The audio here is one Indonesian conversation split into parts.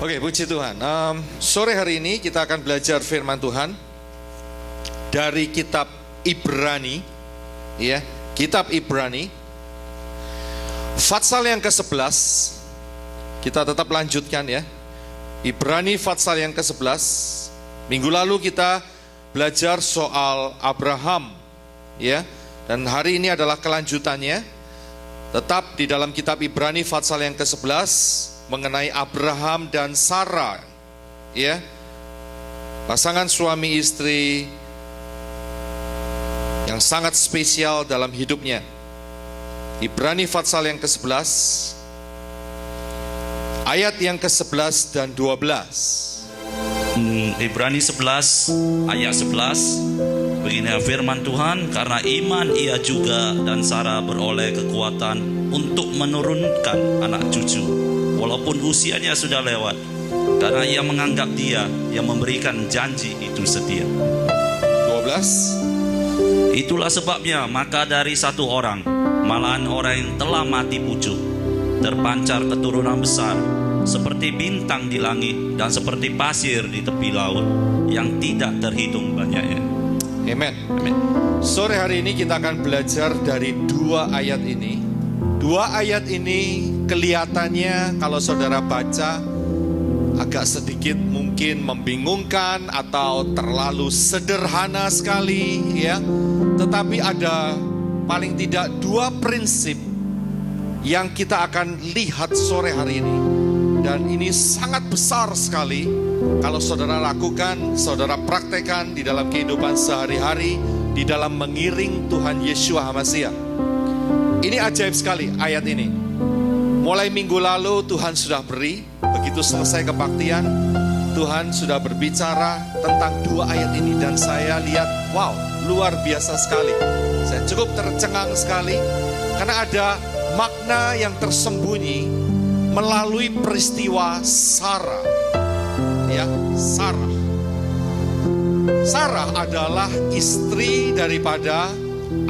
Oke, puji Tuhan. Sore hari ini kita akan belajar firman Tuhan dari kitab Ibrani, ya, kitab Ibrani, Fatsal yang ke-11. Kita tetap lanjutkan ya. Ibrani Fatsal yang ke-11. Minggu lalu kita belajar soal Abraham, ya, dan hari ini adalah kelanjutannya. Tetap di dalam kitab Ibrani Fatsal yang ke-11 mengenai Abraham dan Sarah, ya, pasangan suami istri yang sangat spesial dalam hidupnya. Ibrani Fatsal yang ke-11 ayat yang ke-11 dan 12. Ibrani 11 ayat 11, begini firman Tuhan, karena iman ia juga dan Sarah beroleh kekuatan untuk menurunkan anak cucu walaupun usianya sudah lewat, karena ia menganggap dia yang memberikan janji itu setia. 12. Itulah sebabnya maka dari satu orang, malahan orang yang telah mati pucuk, terpancar keturunan besar seperti bintang di langit dan seperti pasir di tepi laut yang tidak terhitung banyaknya. Amen. Amen. Sore hari ini kita akan belajar dari dua ayat ini. Dua ayat ini kelihatannya kalau saudara baca agak sedikit mungkin membingungkan atau terlalu sederhana sekali, ya. Tetapi ada paling tidak dua prinsip yang kita akan lihat sore hari ini. Dan ini sangat besar sekali kalau saudara lakukan, saudara praktekkan di dalam kehidupan sehari-hari, di dalam mengiring Tuhan Yeshua HaMashiach. Ini ajaib sekali ayat ini. Mulai minggu lalu Tuhan sudah beri, begitu selesai kebaktian, Tuhan sudah berbicara tentang dua ayat ini. Dan saya lihat, wow, luar biasa sekali. Saya cukup tercengang sekali, karena ada makna yang tersembunyi melalui peristiwa Sarah. Ya, Sarah. Sarah adalah istri daripada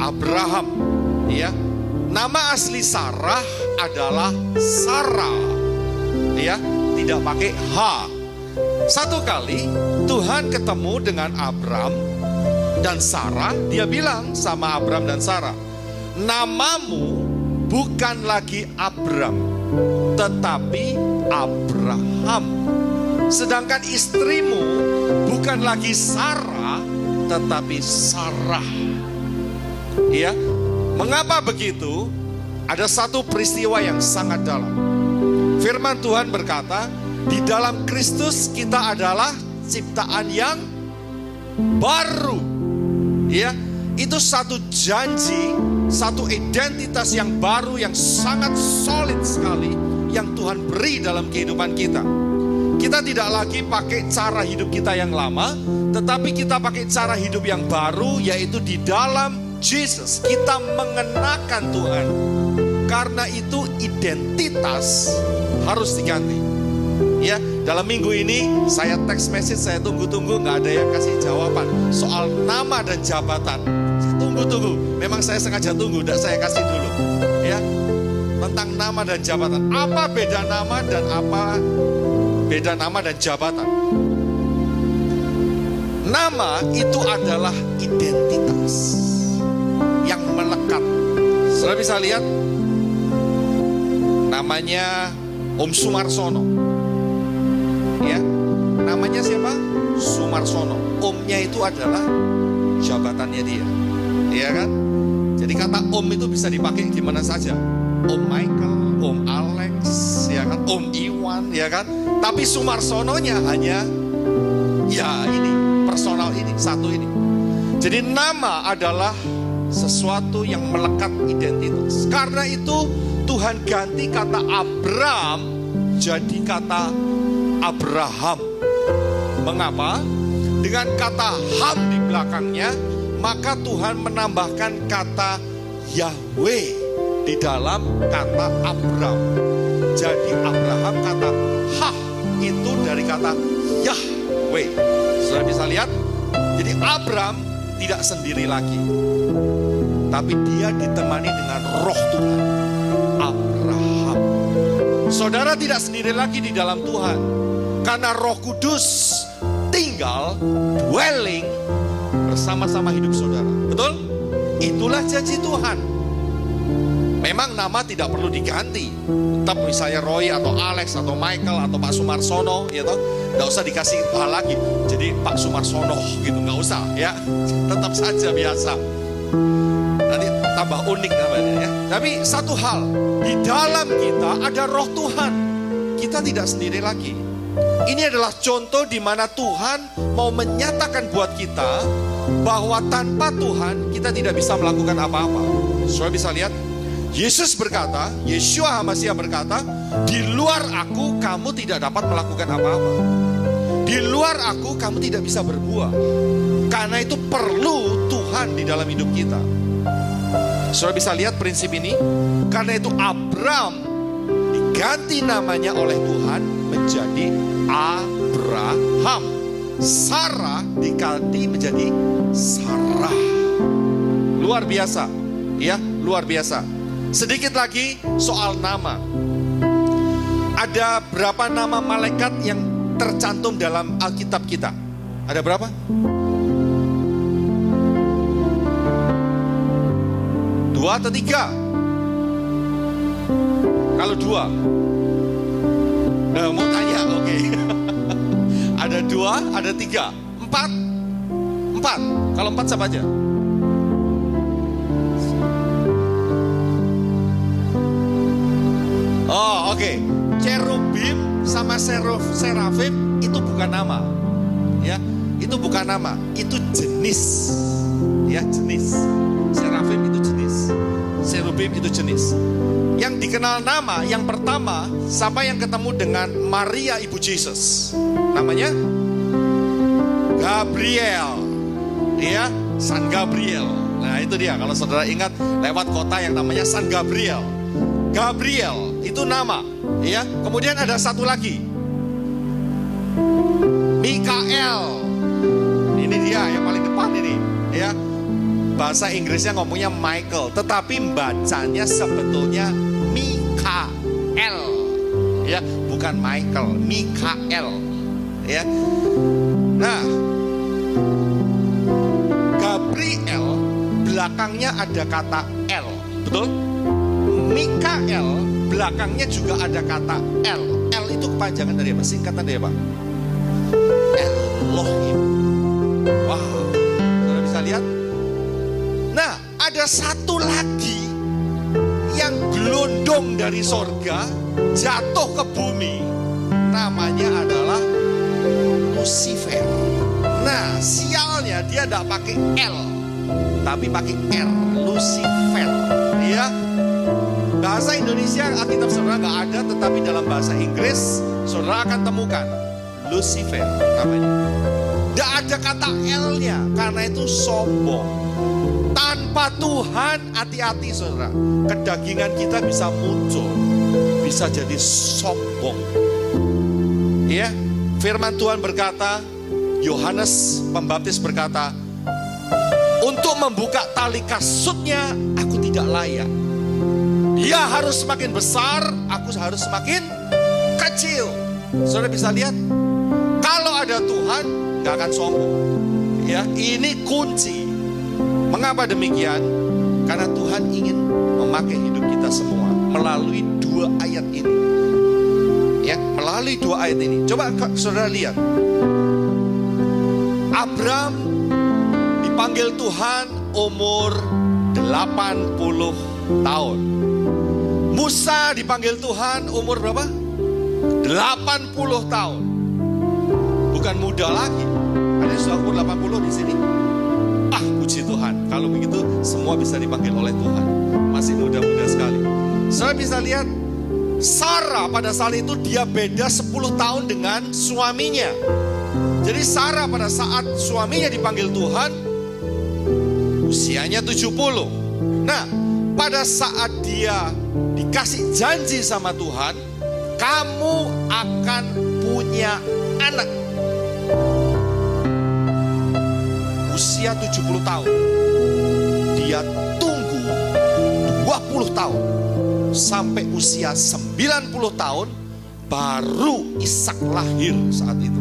Abraham, ya. Nama asli Sarah adalah Sarah, ya, tidak pakai H. Satu kali Tuhan ketemu dengan Abram dan Sarah, dia bilang sama Abram dan Sarah, namamu bukan lagi Abram, tetapi Abraham. Sedangkan istrimu bukan lagi Sarah, tetapi Sarah. Ya, mengapa begitu? Ada satu peristiwa yang sangat dalam. Firman Tuhan berkata, di dalam Kristus kita adalah ciptaan yang baru. Ya, itu satu janji, satu identitas yang baru yang sangat solid sekali yang Tuhan beri dalam kehidupan kita. Kita tidak lagi pakai cara hidup kita yang lama, tetapi kita pakai cara hidup yang baru, yaitu di dalam Yesus. Kita mengenakan Tuhan. Karena itu identitas harus diganti. Ya, dalam minggu ini saya text message, saya tunggu-tunggu, nggak ada yang kasih jawaban soal nama dan jabatan. Tunggu. Memang saya sengaja tunggu, tidak saya kasih dulu. Ya, tentang nama dan jabatan. Apa beda nama dan apa beda nama dan jabatan? Nama itu adalah identitas yang melekat. Saudara bisa lihat, namanya Om Sumarsono. Ya, namanya siapa? Sumarsono. Omnya itu adalah jabatannya dia. Iya kan? Jadi kata Om itu bisa dipakai gimana saja. Om Michael, Om Alex, ya kan? Om Iwan, ya kan? Tapi Sumarsononya hanya ya ini, personal ini, satu ini. Jadi nama adalah sesuatu yang melekat identitas. Karena itu Tuhan ganti kata Abram jadi kata Abraham. Mengapa? Dengan kata Ham di belakangnya, maka Tuhan menambahkan kata Yahweh di dalam kata Abram. Jadi Abraham kata Hah itu dari kata Yahweh. Sudah bisa lihat? Jadi Abram tidak sendiri lagi, tapi dia ditemani dengan roh Tuhan. Abraham. Saudara tidak sendiri lagi di dalam Tuhan. Karena Roh Kudus tinggal, dwelling bersama-sama hidup saudara. Betul? Itulah janji Tuhan. Memang nama tidak perlu diganti. Tetap misalnya Roy atau Alex atau Michael atau Pak Sumarsono, ya toh, nggak usah dikasih hal lagi. Jadi Pak Sumarsono gitu, nggak usah ya. Tetap saja biasa. Nanti tambah unik namanya ya. Tapi satu hal, di dalam kita ada Roh Tuhan. Kita tidak sendiri lagi. Ini adalah contoh di mana Tuhan mau menyatakan buat kita bahwa tanpa Tuhan kita tidak bisa melakukan apa-apa. Saudara bisa lihat, Yesus berkata, Yeshua HaMashiach berkata, di luar aku kamu tidak dapat melakukan apa-apa. Di luar aku kamu tidak bisa berbuah. Karena itu perlu Tuhan di dalam hidup kita. Saudara bisa lihat prinsip ini. Karena itu Abram diganti namanya oleh Tuhan menjadi Abraham. Sarah diganti menjadi Sarah. Luar biasa, ya, luar biasa. Sedikit lagi soal nama. Ada berapa nama malaikat yang tercantum dalam Alkitab kita? Ada berapa? Dua atau tiga? Kalau dua, nah, mau tanya, oke. Ada dua, ada tiga, empat. Kalau empat siapa aja? Oh, oke. Cherubim sama serafim itu bukan nama, ya. Itu bukan nama, itu jenis, ya, jenis. Serafim itu jenis, cherubim itu jenis. Yang dikenal nama yang pertama, siapa yang ketemu dengan Maria ibu Yesus? Namanya Gabriel, ya, San Gabriel. Nah itu dia, kalau saudara ingat lewat kota yang namanya San Gabriel. Gabriel itu nama, ya. Kemudian ada satu lagi, Mikael. Ini dia yang paling depan ini, ya. Bahasa Inggrisnya ngomongnya Michael, tetapi bacanya sebetulnya Mikael, ya, bukan Michael, Mikael, ya. Nah, Gabriel belakangnya ada kata L, betul? Mikael belakangnya juga ada kata L. L itu kepanjangan dari apa? Singkatan dari apa? Elohim. Wow, saudara bisa lihat. Nah, ada satu lagi yang gelondong dari sorga jatuh ke bumi. Namanya adalah Lucifer. Nah, sialnya dia tidak pakai L, tapi pakai R. Lucifer, ya. Bahasa Indonesia Alkitab saudara nggak ada, tetapi dalam bahasa Inggris saudara akan temukan Lucifer namanya. Tidak ada kata L-nya, karena itu sombong. Tanpa Tuhan, hati-hati saudara, kedagingan kita bisa muncul, bisa jadi sombong. Ya, firman Tuhan berkata, Yohanes Pembaptis berkata, untuk membuka tali kasutnya aku tidak layak. Dia harus semakin besar, aku harus semakin kecil. Saudara bisa lihat, kalau ada Tuhan gak akan sombong. Ya, ini kunci. Mengapa demikian? Karena Tuhan ingin memakai hidup kita semua melalui dua ayat ini. Ya, melalui dua ayat ini. Coba saudara lihat. Abram dipanggil Tuhan umur 80 tahun. Musa dipanggil Tuhan umur berapa? 80 tahun. Bukan muda lagi. Ada yang sudah umur 80 di sini. Ah, puji Tuhan. Kalau begitu semua bisa dipanggil oleh Tuhan. Masih muda-muda sekali. Saya bisa lihat Sarah pada saat itu dia beda 10 tahun dengan suaminya. Jadi Sarah pada saat suaminya dipanggil Tuhan usianya 70. Nah, pada saat dia dikasih janji sama Tuhan, kamu akan punya anak. Usia 70 tahun. Dia tunggu 20 tahun. Sampai usia 90 tahun, baru Ishak lahir saat itu.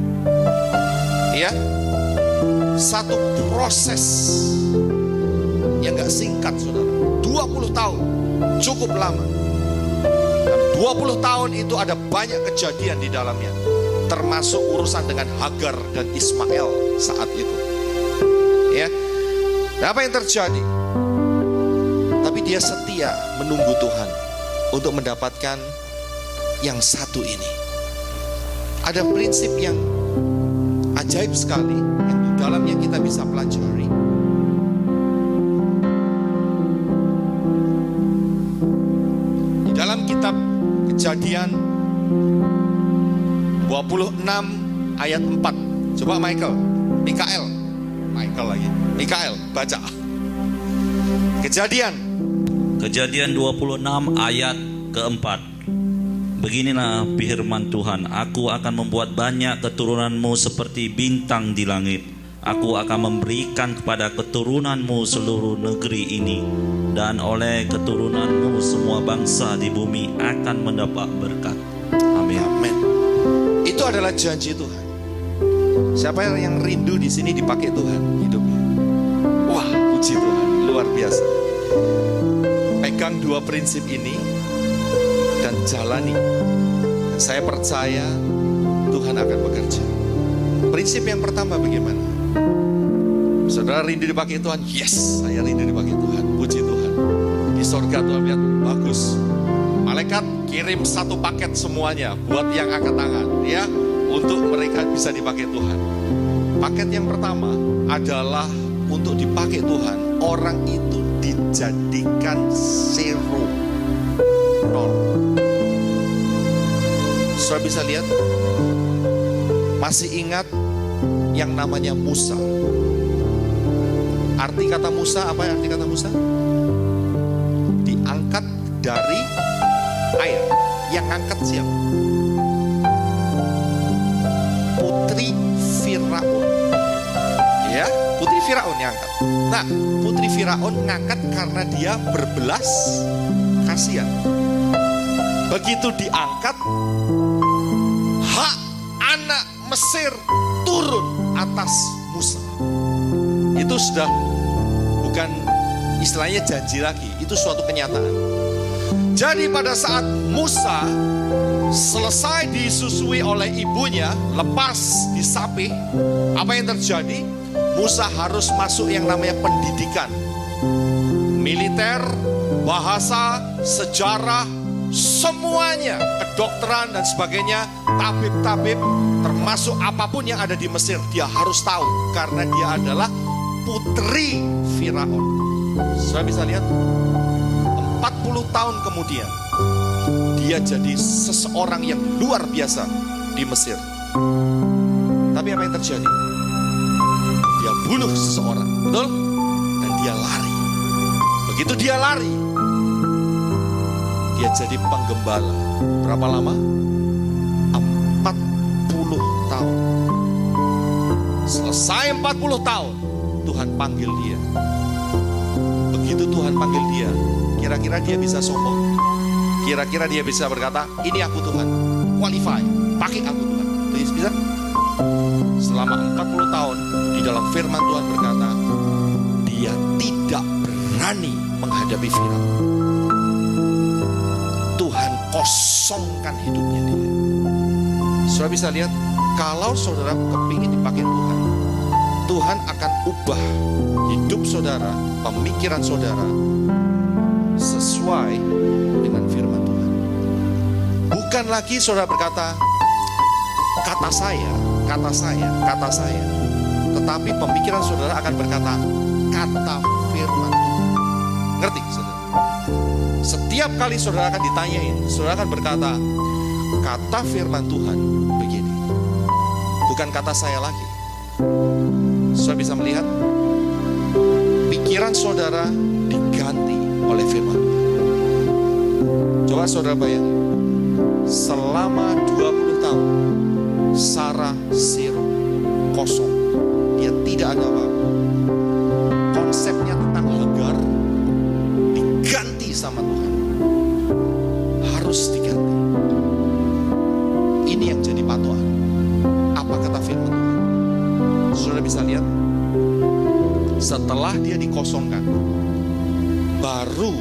Ya, satu proses yang gak singkat, saudara. 20 tahun, cukup lama. Dan 20 tahun itu ada banyak kejadian di dalamnya, termasuk urusan dengan Hagar dan Ismail saat itu. Ya, dan apa yang terjadi? Tapi dia setia menunggu Tuhan untuk mendapatkan yang satu ini. Ada prinsip yang ajaib sekali yang di dalamnya kita bisa pelajari. Di dalam kitab Kejadian 26 ayat 4. Coba Mikael baca. Kejadian 26 ayat keempat. Beginilah firman Tuhan, aku akan membuat banyak keturunanmu seperti bintang di langit. Aku akan memberikan kepada keturunanmu seluruh negeri ini, dan oleh keturunanmu semua bangsa di bumi akan mendapat berkat. Amin. Amin. Itu adalah janji Tuhan. Siapa yang rindu di sini dipakai Tuhan hidupnya? Wah, puji Tuhan, luar biasa. Pegang dua prinsip ini dan jalani. Dan saya percaya Tuhan akan bekerja. Prinsip yang pertama bagaimana? Saudara rindu dipakai Tuhan? Yes, saya rindu dipakai Tuhan. Puji Tuhan. Di sorga Tuhan lihat, bagus. Malaikat kirim satu paket semuanya buat yang angkat tangan, ya, untuk mereka bisa dipakai Tuhan. Paket yang pertama adalah untuk dipakai Tuhan, orang itu dijadikan zero, nol. Saudara bisa lihat, masih ingat yang namanya Musa. Arti kata Musa, apa arti kata Musa? Diangkat dari air. Yang angkat siapa? Putri Firaun. Ya, putri Firaun yang angkat. Nah, putri Firaun ngangkat karena dia berbelas kasihan. Begitu diangkat, hak anak Mesir turun atas Musa. Itu sudah bukan istilahnya janji lagi, itu suatu kenyataan. Jadi pada saat Musa selesai disusui oleh ibunya, lepas disapih, apa yang terjadi? Musa harus masuk yang namanya pendidikan militer, bahasa, sejarah, semuanya, kedokteran dan sebagainya, tabib-tabib, termasuk apapun yang ada di Mesir, dia harus tahu karena dia adalah putri Firaun. Saya bisa lihat 40 tahun kemudian dia jadi seseorang yang luar biasa di Mesir. Tapi apa yang terjadi? Dia bunuh seseorang, betul? Dan dia lari. Begitu dia lari, dia jadi penggembala. Berapa lama? 40 tahun. Selesai 40 tahun, Tuhan panggil dia. Begitu Tuhan panggil dia, kira-kira dia bisa sombong? Kira-kira dia bisa berkata, ini aku Tuhan, qualify, pakai aku Tuhan? Bisa? Selama 40 tahun, di dalam firman Tuhan berkata, dia tidak berani menghadapi Firaun. Tuhan kosongkan hidupnya dia. Saudara bisa lihat, kalau saudara kepingin dipakai Tuhan, Tuhan akan ubah hidup saudara, pemikiran saudara sesuai dengan firman Tuhan. Bukan lagi saudara berkata, kata saya. Tetapi pemikiran saudara akan berkata, kata firman Tuhan. Ngerti saudara? Setiap kali saudara akan ditanyain, saudara akan berkata, kata firman Tuhan begini. Bukan kata saya lagi. Saudara bisa melihat pikiran saudara diganti oleh firman Tuhan. Coba saudara bayangin, selama 20 tahun Sarah zero, kosong, dia tidak ada apa-apa. Konsepnya tentang Hagar diganti sama Tuhan, harus diganti. kepatuhan. Apa kata firman Tuhan? Saudara bisa lihat, setelah dia dikosongkan, baru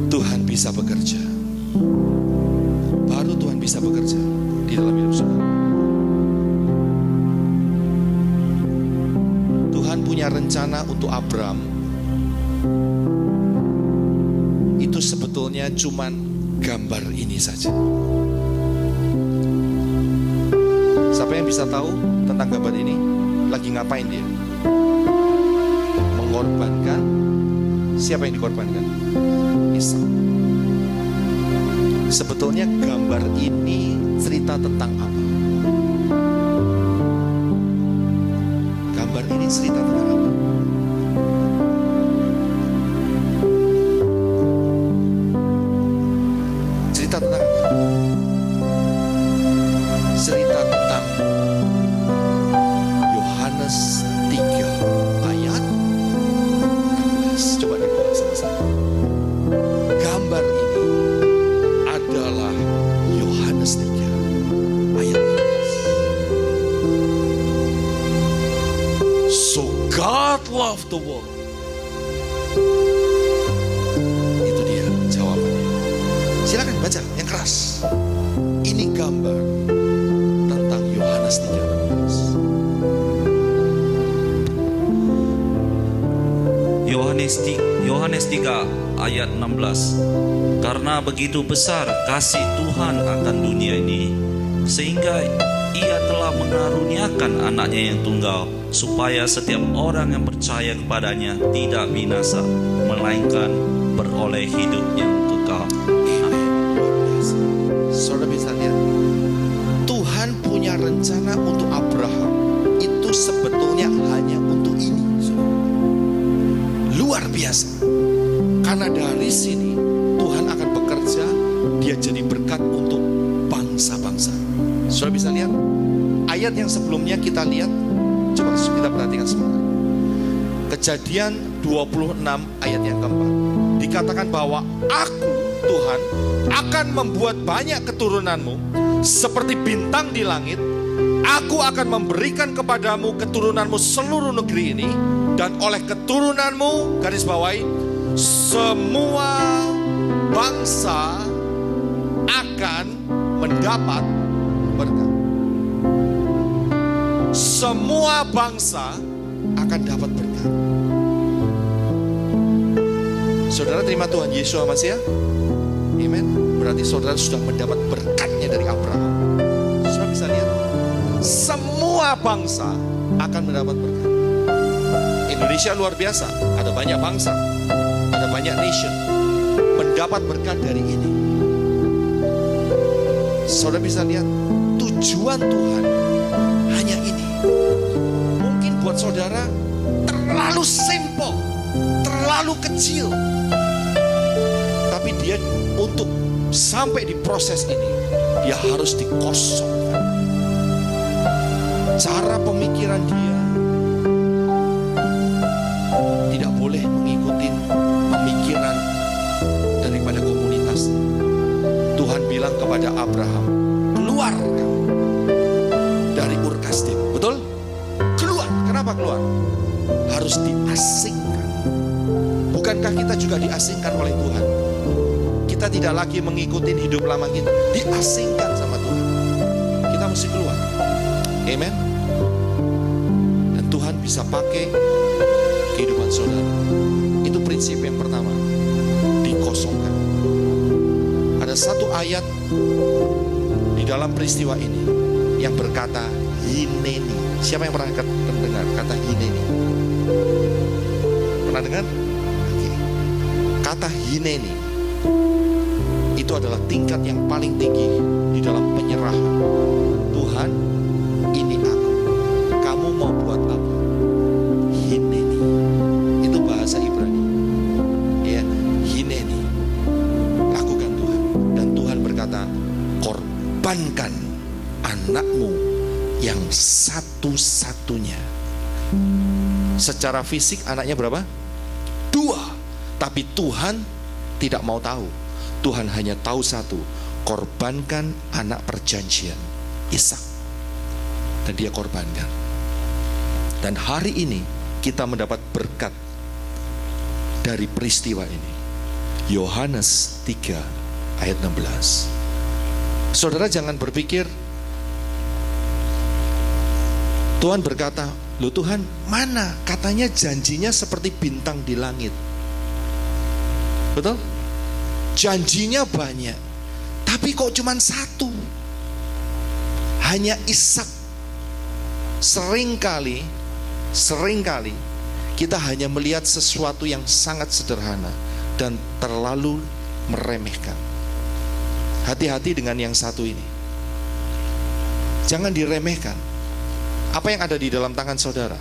Tuhan bisa bekerja. Baru Tuhan bisa bekerja di dalam hidup saudara. Tuhan punya rencana untuk Abram. Itu sebetulnya cuman gambar ini saja. Siapa yang bisa tahu tentang gambar ini? Lagi ngapain dia? Mengorbankan. Siapa yang dikorbankan? Ishak. Sebetulnya gambar ini cerita tentang apa? Gambar ini cerita tentang apa? Cerita tentang apa? Cerita tentang Yohanes 3 ayat 16. Coba dibuka sama-sama. Gambar ini adalah Yohanes 3 ayat 16. So God loved the world. Itu dia jawabannya. Silakan baca yang keras. Ini gambar tentang Yohanes 3. Yohanes 3 ayat 16. Karena begitu besar kasih Tuhan akan dunia ini, sehingga Ia telah mengaruniakan anaknya yang tunggal, supaya setiap orang yang percaya kepadanya tidak binasa, melainkan beroleh hidup yang kekal. Saudara bisa lihat, Tuhan punya rencana untuk Abraham. Itu sebetulnya hanya untuk ini, saudara. Luar biasa. Karena dari sini Tuhan akan bekerja, dia jadi berkat untuk bangsa-bangsa. Saudara bisa lihat ayat yang sebelumnya kita lihat. Coba kita perhatikan sebentar. Kejadian 26 ayat yang keempat. Dikatakan bahwa aku, Tuhan, akan membuat banyak keturunanmu seperti bintang di langit. Aku akan memberikan kepadamu keturunanmu seluruh negeri ini, dan oleh keturunanmu, garis bawahi, semua bangsa akan mendapat berkat. Semua bangsa akan dapat berkat. Saudara terima Tuhan Yesus Masiah? Amen. Berarti saudara sudah mendapat berkatnya dari Abraham. Saudara bisa lihat, semua bangsa akan mendapat berkat. Indonesia luar biasa, ada banyak bangsa, ada banyak nation mendapat berkat dari ini. Saudara bisa lihat, tujuan Tuhan hanya ini. Mungkin buat saudara terlalu simple, terlalu kecil, tapi dia untuk sampai di proses ini, dia harus dikosongkan. Cara pemikiran dia tidak boleh mengikuti pemikiran daripada komunitas. Tuhan bilang kepada Abraham, keluar dari Ur Kasdim. Betul? Keluar. Kenapa keluar? Harus diasingkan. Bukankah kita juga diasingkan oleh Tuhan? Kita tidak lagi mengikuti hidup lama kita, diasingkan sama Tuhan. Kita mesti keluar. Amen. Dan Tuhan bisa pakai kehidupan saudara. Itu prinsip yang pertama, dikosongkan. Ada satu ayat di dalam peristiwa ini yang berkata hineni. Siapa yang pernah dengar kata hineni? Pernah dengar? Oke. Kata hineni itu adalah tingkat yang paling tinggi di dalam penyerahan. Tuhan, ini aku. Kamu mau buat apa? Hineni. Itu bahasa Ibrani. Ya, hineni. Lakukan Tuhan. Dan Tuhan berkata, korbankan anakmu yang satu-satunya. Secara fisik anaknya berapa? 2. Tapi Tuhan tidak mau tahu. Tuhan hanya tahu satu, korbankan anak perjanjian. Ishak. Dan dia korbankan. Dan hari ini kita mendapat berkat dari peristiwa ini. Yohanes 3 ayat 16. Saudara jangan berpikir Tuhan berkata, loh Tuhan, mana katanya janjinya seperti bintang di langit. Betul? Janjinya banyak, tapi kok cuma satu? Hanya Ishak. Seringkali kita hanya melihat sesuatu yang sangat sederhana dan terlalu meremehkan. Hati-hati dengan yang satu ini. Jangan diremehkan. Apa yang ada di dalam tangan saudara?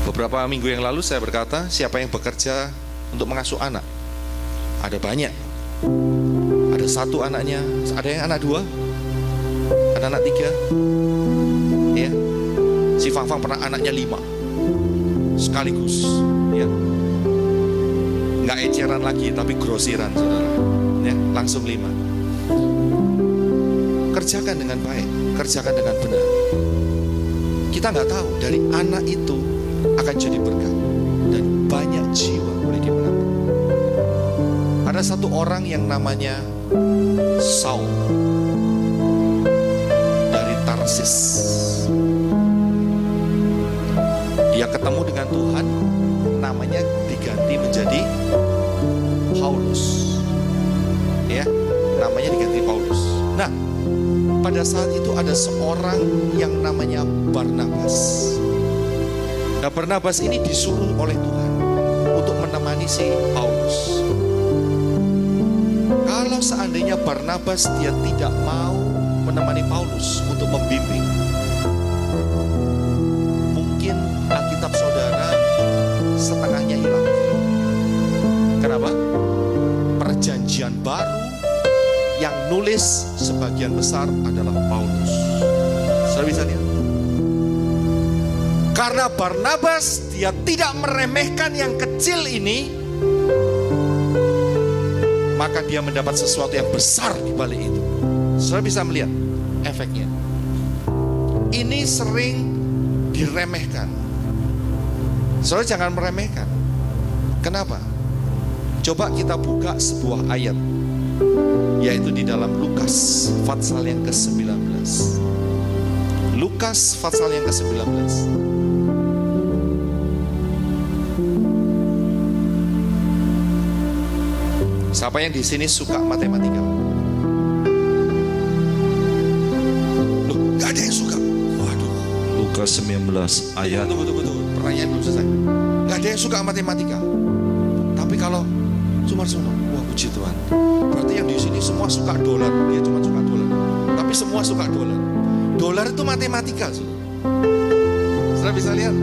Beberapa minggu yang lalu saya berkata, siapa yang bekerja untuk mengasuh anak? Ada banyak. Ada satu anaknya, ada yang anak 2, ada anak 3. Ya. Si Fang pernah anaknya 5 sekaligus, ya. Nggak eceran lagi, tapi grosiran, saudara. Ya, langsung 5. Kerjakan dengan baik, kerjakan dengan benar. Kita nggak tahu dari anak itu akan jadi berkat dan banyak jiwa boleh dimenangkan. Ada satu orang yang namanya Saul dari Tarsis. Dia ketemu dengan Tuhan, namanya diganti menjadi Paulus. Ya, namanya diganti Paulus. Nah, pada saat itu ada seorang yang namanya Barnabas. Nah, Barnabas ini disuruh oleh Tuhan untuk menemani si Paulus. Kalau seandainya Barnabas dia tidak mau menemani Paulus untuk membimbing, mungkin Alkitab saudara setengahnya hilang. Kenapa? Perjanjian baru yang nulis sebagian besar adalah Paulus. Saudara bisa lihat? Karena Barnabas dia tidak meremehkan yang kecil ini, maka dia mendapat sesuatu yang besar di balik itu. Saudara bisa melihat efeknya. Ini sering diremehkan. Saudara jangan meremehkan. Kenapa? Coba kita buka sebuah ayat, yaitu di dalam Lukas pasal yang ke-19. Lukas pasal yang ke-19. Siapa yang di sini suka matematika? Loh, gak ada yang suka. Waduh. Lukas 19 ayat. Tunggu. Pertanyaan belum selesai. Gak ada yang suka matematika. Tapi kalau Sumar, wah puji Tuhan. Berarti yang di sini semua suka dolar. Dia cuma suka dolar. Tapi semua suka dolar. Dolar itu matematika. Saudara bisa lihat?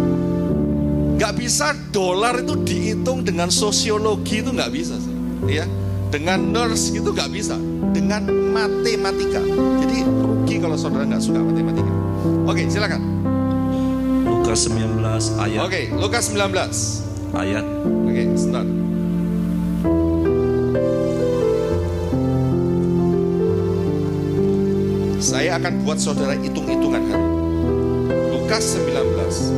Gak bisa dolar itu dihitung dengan sosiologi, itu gak bisa. Ya, dengan nurse gitu gak bisa. Dengan matematika. Jadi rugi kalau saudara gak suka matematika. Oke, silakan. Lukas 19 ayat. Oke, Lukas 19 ayat. Oke, sebentar. Saya akan buat saudara hitung-hitungan hari. Lukas 19.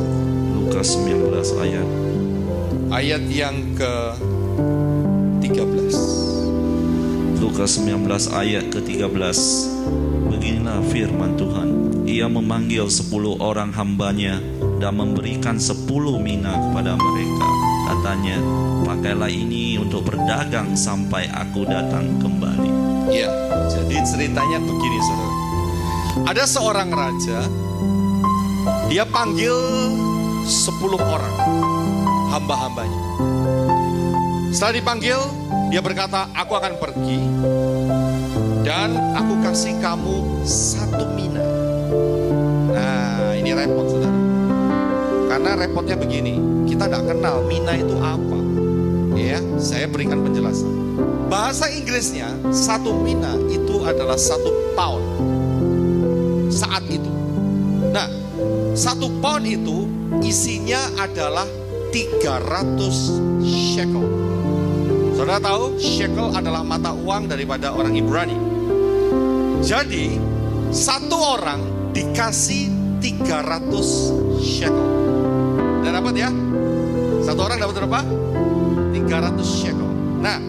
Lukas 19 ayat. Ayat yang ke-13. Lukas 19 ayat ke-13. Beginilah firman Tuhan. Ia memanggil 10 orang hambanya dan memberikan 10 mina kepada mereka. Katanya, pakailah ini untuk berdagang sampai aku datang kembali. Ya, jadi ceritanya begini saudara. Ada seorang raja, dia panggil 10 orang hamba-hambanya. Setelah dipanggil, dia berkata, aku akan pergi dan aku kasih kamu 1 mina. Nah, ini repot saudara. Karena repotnya begini, kita gak kenal mina itu apa. Ya, saya berikan penjelasan. Bahasa Inggrisnya 1 mina itu adalah 1 pound saat itu. Nah, 1 pound itu isinya adalah 300 shekel. Saudara tahu shekel adalah mata uang daripada orang Ibrani. Jadi satu orang dikasih 300 shekel. Udah dapat ya? Satu orang dapat berapa? 300 shekel. Nah,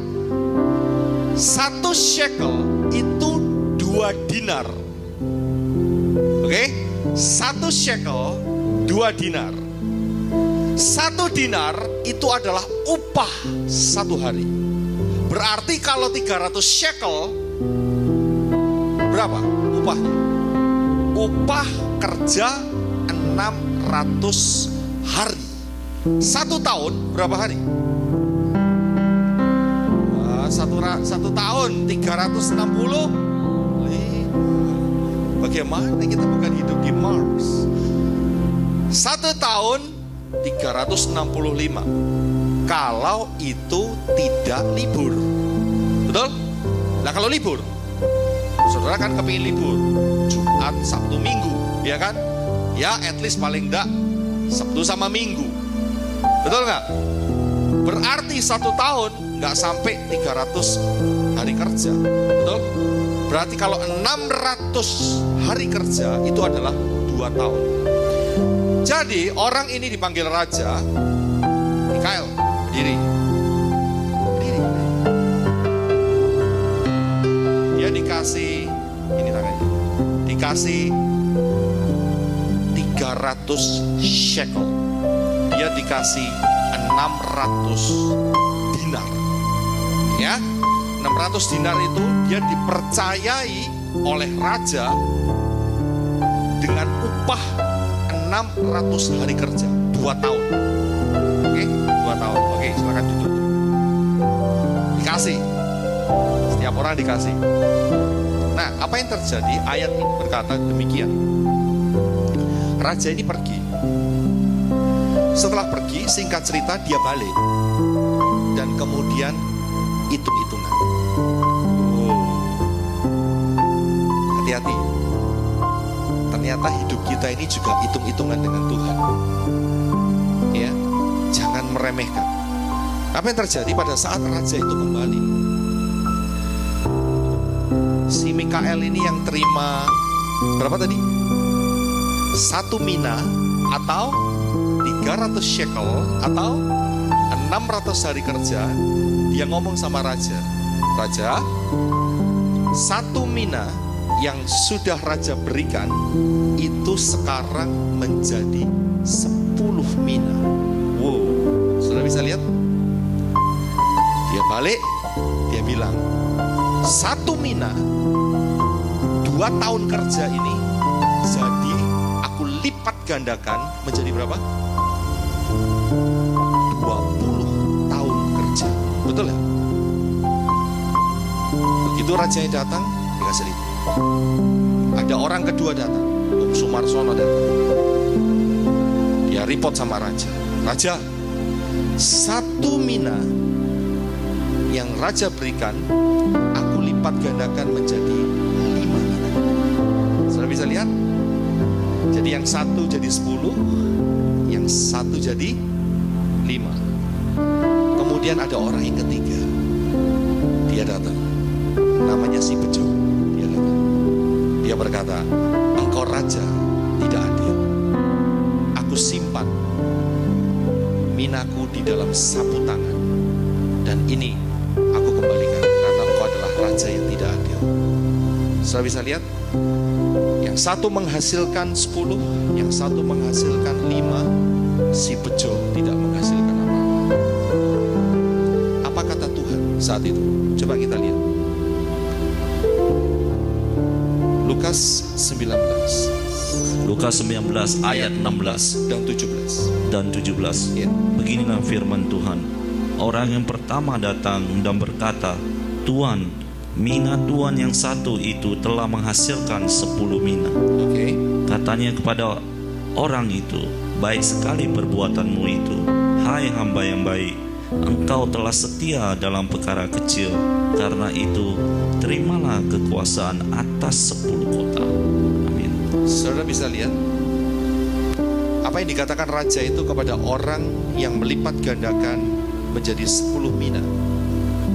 1 shekel itu 2 dinar. Oke? 1 shekel 2 dinar. 1 dinar itu adalah upah 1 hari. Berarti kalau 300 shekel, berapa upahnya? Upah kerja 600 hari. 1 tahun berapa hari? Satu tahun 360. Bagaimana kita bukan hidup di Mars? 1 tahun 365. Kalau itu tidak libur. Betul? Nah kalau libur, saudara kan kepingin libur Jumat, Sabtu, Minggu, ya kan? Ya at least paling enggak Sabtu sama Minggu. Betul nggak? Berarti 1 tahun nggak sampai 300 hari kerja. Betul? Berarti kalau 600 hari kerja itu adalah 2 tahun. Jadi orang ini dipanggil raja. Mikael, berdiri. Dia dikasih, ini tangannya, dikasih 300 shekel. Dia dikasih 600 dinar. Ya, 600 dinar itu dia dipercayai oleh raja dengan upah 600 hari kerja 2 tahun. Oke, 2 tahun. Oke, silakan duduk. Dikasih. Setiap orang dikasih. Nah, apa yang terjadi? Ayat ini berkata demikian. Raja ini pergi. Setelah pergi, singkat cerita dia balik. Dan kemudian hitung-hitungan. Hati-hati. Ternyata hidup kita ini juga hitung-hitungan dengan Tuhan. Ya, jangan meremehkan. Apa yang terjadi pada saat raja itu kembali? Si Mikael ini yang terima berapa tadi? 1 mina atau 300 shekel atau 600 hari kerja. Dia ngomong sama raja, Raja, 1 mina yang sudah raja berikan itu sekarang menjadi 10 mina. Wow, sudah bisa lihat? Dia balik, dia bilang 1 mina 2 tahun kerja ini jadi aku lipat gandakan menjadi berapa? 20 tahun kerja. Betul ya? Begitu rajanya datang, dikasih itu. Ada orang kedua datang, Om Sumarsono datang. Dia report sama raja. Raja, 1 mina yang raja berikan, aku lipat gandakan menjadi 5 mina. Sudah bisa lihat? Jadi yang 1 jadi 10, yang 1 jadi 5. Kemudian ada orang yang ketiga. Dia datang. Namanya si Bejo. Dia datang. Dia berkata, engkau raja tidak adil. Aku simpan minaku di dalam sapu tangan. Dan ini aku kembalikan karena engkau adalah raja yang tidak adil. Sudah bisa lihat? Yang 1 menghasilkan 10, yang 1 menghasilkan 5. Si Bejo tidak menghasilkan apa-apa. Apa kata Tuhan saat itu? Coba kita lihat. Lukas 19. Lukas 19 ayat 16 dan 17. dan 17. Ya. Beginilah firman Tuhan. Orang yang pertama datang dan berkata, Tuan, mina Tuan yang 1 itu telah menghasilkan 10 mina. Oke. Katanya kepada orang itu, baik sekali perbuatanmu itu, hai hamba yang baik. Engkau telah setia dalam perkara kecil, karena itu terimalah kekuasaan atas 10 kota. Amin. Saudara bisa lihat apa yang dikatakan raja itu kepada orang yang melipat gandakan menjadi 10 mina,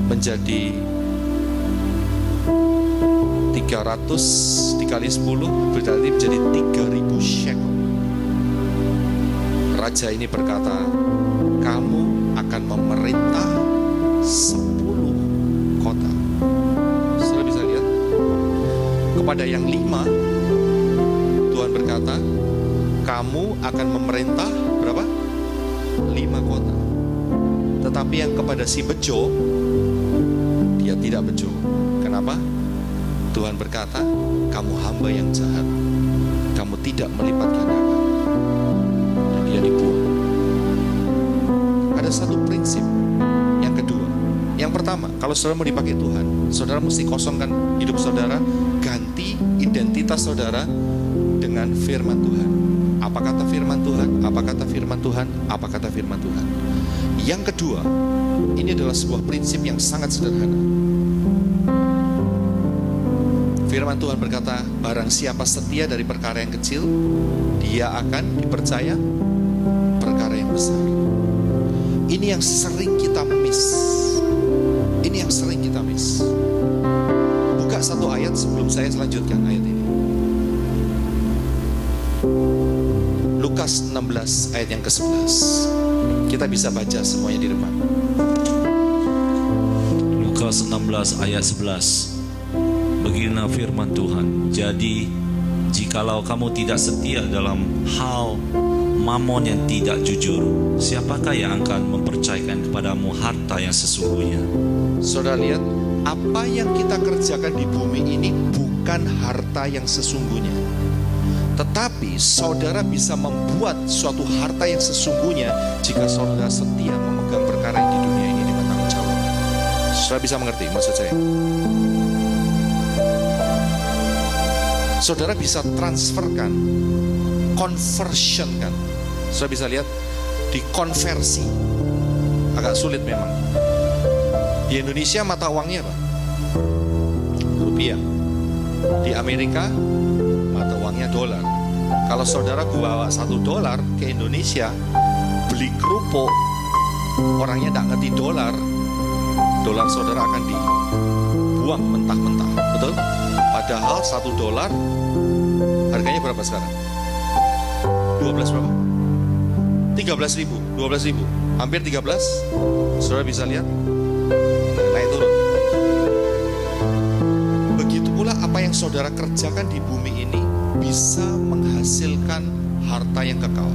menjadi 300 300 dikali 10 berarti menjadi 3.000 shekel. Raja ini berkata, kamu akan memerintah 10 kota. Saudara bisa lihat, kepada yang 5 Tuhan berkata, kamu akan memerintah berapa? 5 kota. Tetapi yang kepada si bejo, dia tidak bejo. Kenapa? Tuhan berkata, kamu hamba yang jahat, kamu tidak melipat gandakan. Dan dia dibuang. Ada satu prinsip. Yang kedua, yang pertama, kalau saudara mau dipakai Tuhan, saudara mesti kosongkan hidup saudara, ganti identitas saudara dengan firman Tuhan. Apa kata firman Tuhan? Apa kata firman Tuhan? Apa kata firman Tuhan? Yang kedua, ini adalah sebuah prinsip yang sangat sederhana. Firman Tuhan berkata, barang siapa setia dari perkara yang kecil, dia akan dipercaya perkara yang besar. Ini yang sering kita miss. Ini yang sering kita miss. Buka satu ayat sebelum saya selanjutkan ayat ini. Lukas 16 ayat yang ke-11. Kita bisa baca semuanya di depan. Lukas 16 ayat 11. Beginilah firman Tuhan. Jadi jikalau kamu tidak setia dalam hal mamon yang tidak jujur, siapakah yang akan mempercayakan kepadamu harta yang sesungguhnya? Saudara lihat, apa yang kita kerjakan di bumi ini bukan harta yang sesungguhnya. Tetapi saudara bisa membuat suatu harta yang sesungguhnya jika saudara setia memegang perkara yang di dunia ini dengan tanggung jawab. Saudara bisa mengerti maksud saya? Saudara bisa transferkan, conversionkan. Saudara bisa lihat, dikonversi. Agak sulit memang. Di Indonesia mata uangnya apa? Rupiah. Di Amerika mata uangnya dolar. Kalau saudara bawa $1 ke Indonesia, beli kerupuk, orangnya tidak ngerti dolar saudara akan dibuang mentah-mentah. Betul? Padahal $1 harganya berapa sekarang? 12 berapa? 13.000, 12.000, hampir 13. Saudara bisa lihat naik turun. Begitu pula apa yang saudara kerjakan di bumi ini bisa menghasilkan harta yang kekal.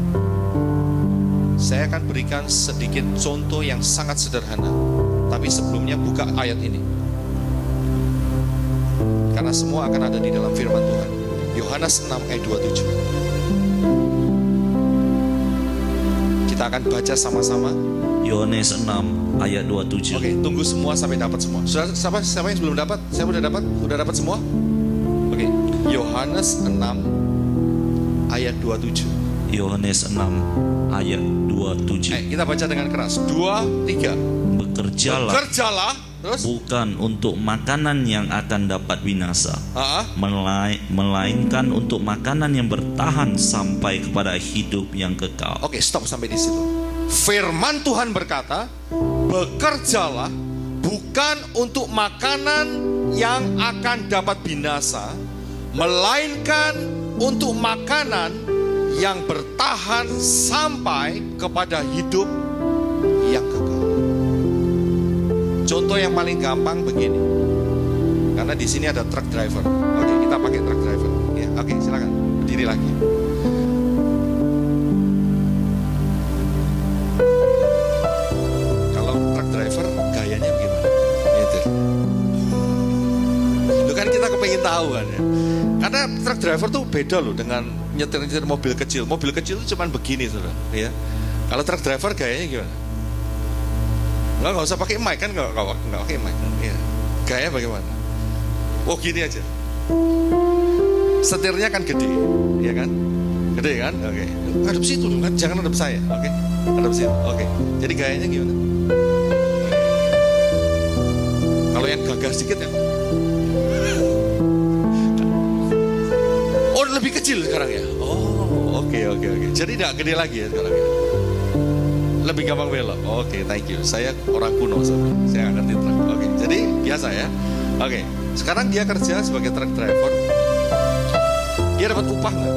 Saya akan berikan sedikit contoh yang sangat sederhana. Tapi sebelumnya buka ayat ini, karena semua akan ada di dalam firman Tuhan. Yohanes 6 ayat 27. Kita akan baca sama-sama. Yohanes 6 ayat 27. Oke, tunggu semua sampai dapat semua. Siapa yang belum dapat? Saya udah dapat? Udah dapat semua? Oke, Yohanes 6 ayat 27. Yohanes 6 ayat 27. Kita baca dengan keras. 2, 3. Bekerjalah, terus? Bukan untuk makanan yang akan dapat binasa, melainkan untuk makanan yang bertahan sampai kepada hidup yang kekal. Oke, stop sampai di situ. Firman Tuhan berkata, bekerjalah bukan untuk makanan yang akan dapat binasa, melainkan untuk makanan yang bertahan sampai kepada hidup yang kekal. Contoh yang paling gampang begini, karena di sini ada truck driver. Oke, kita pakai truck driver. Ya, oke, silakan berdiri lagi. Kalau truck driver gayanya bagaimana? Gitu. Itu kan kita kepengen tahu kan ya. Karena truck driver tuh beda loh dengan nyetir mobil kecil. Mobil kecil itu cuma begini saudara. Ya. Kalau truck driver gayanya gimana? Nggak usah pakai mic kan, nggak pakai mic. Ya. Gaya bagaimana? Oh gini aja. Setirnya kan gede, ya kan? Gede kan? Oke. Hadap situ dong kan, jangan hadap saya. Oke. Hadap situ. Oke. Jadi gayanya gimana? Kalau yang gagah sedikit ya. Oh lebih kecil sekarang ya. Oh oke. Jadi tidak gede lagi ya sekarang ya. Lebih gampang belok. Oke, thank you. Saya orang kuno, saya nggak ngerti truk. Oke, jadi biasa ya. Oke, sekarang dia kerja sebagai truck driver. Dia dapat upah nggak?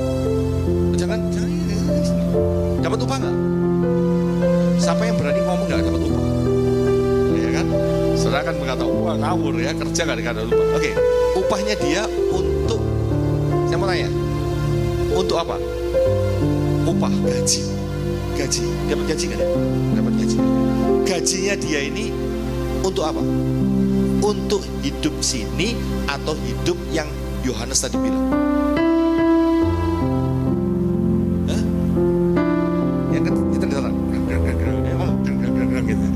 Jangan. Dapat upah nggak? Siapa yang berani ngomong nggak dapat upah? Ya kan? Saudara kan berkata, wah ngawur ya, kerja nggak ada upah. Oke, upahnya dia untuk, saya mau tanya, untuk apa? Upah, gaji. Dapat gaji nggak dia? Dapat gaji. Gajinya dia ini untuk apa? Untuk hidup sini atau hidup yang Yohanes tadi bilang? Hah? Yang kan kita dengar gitu.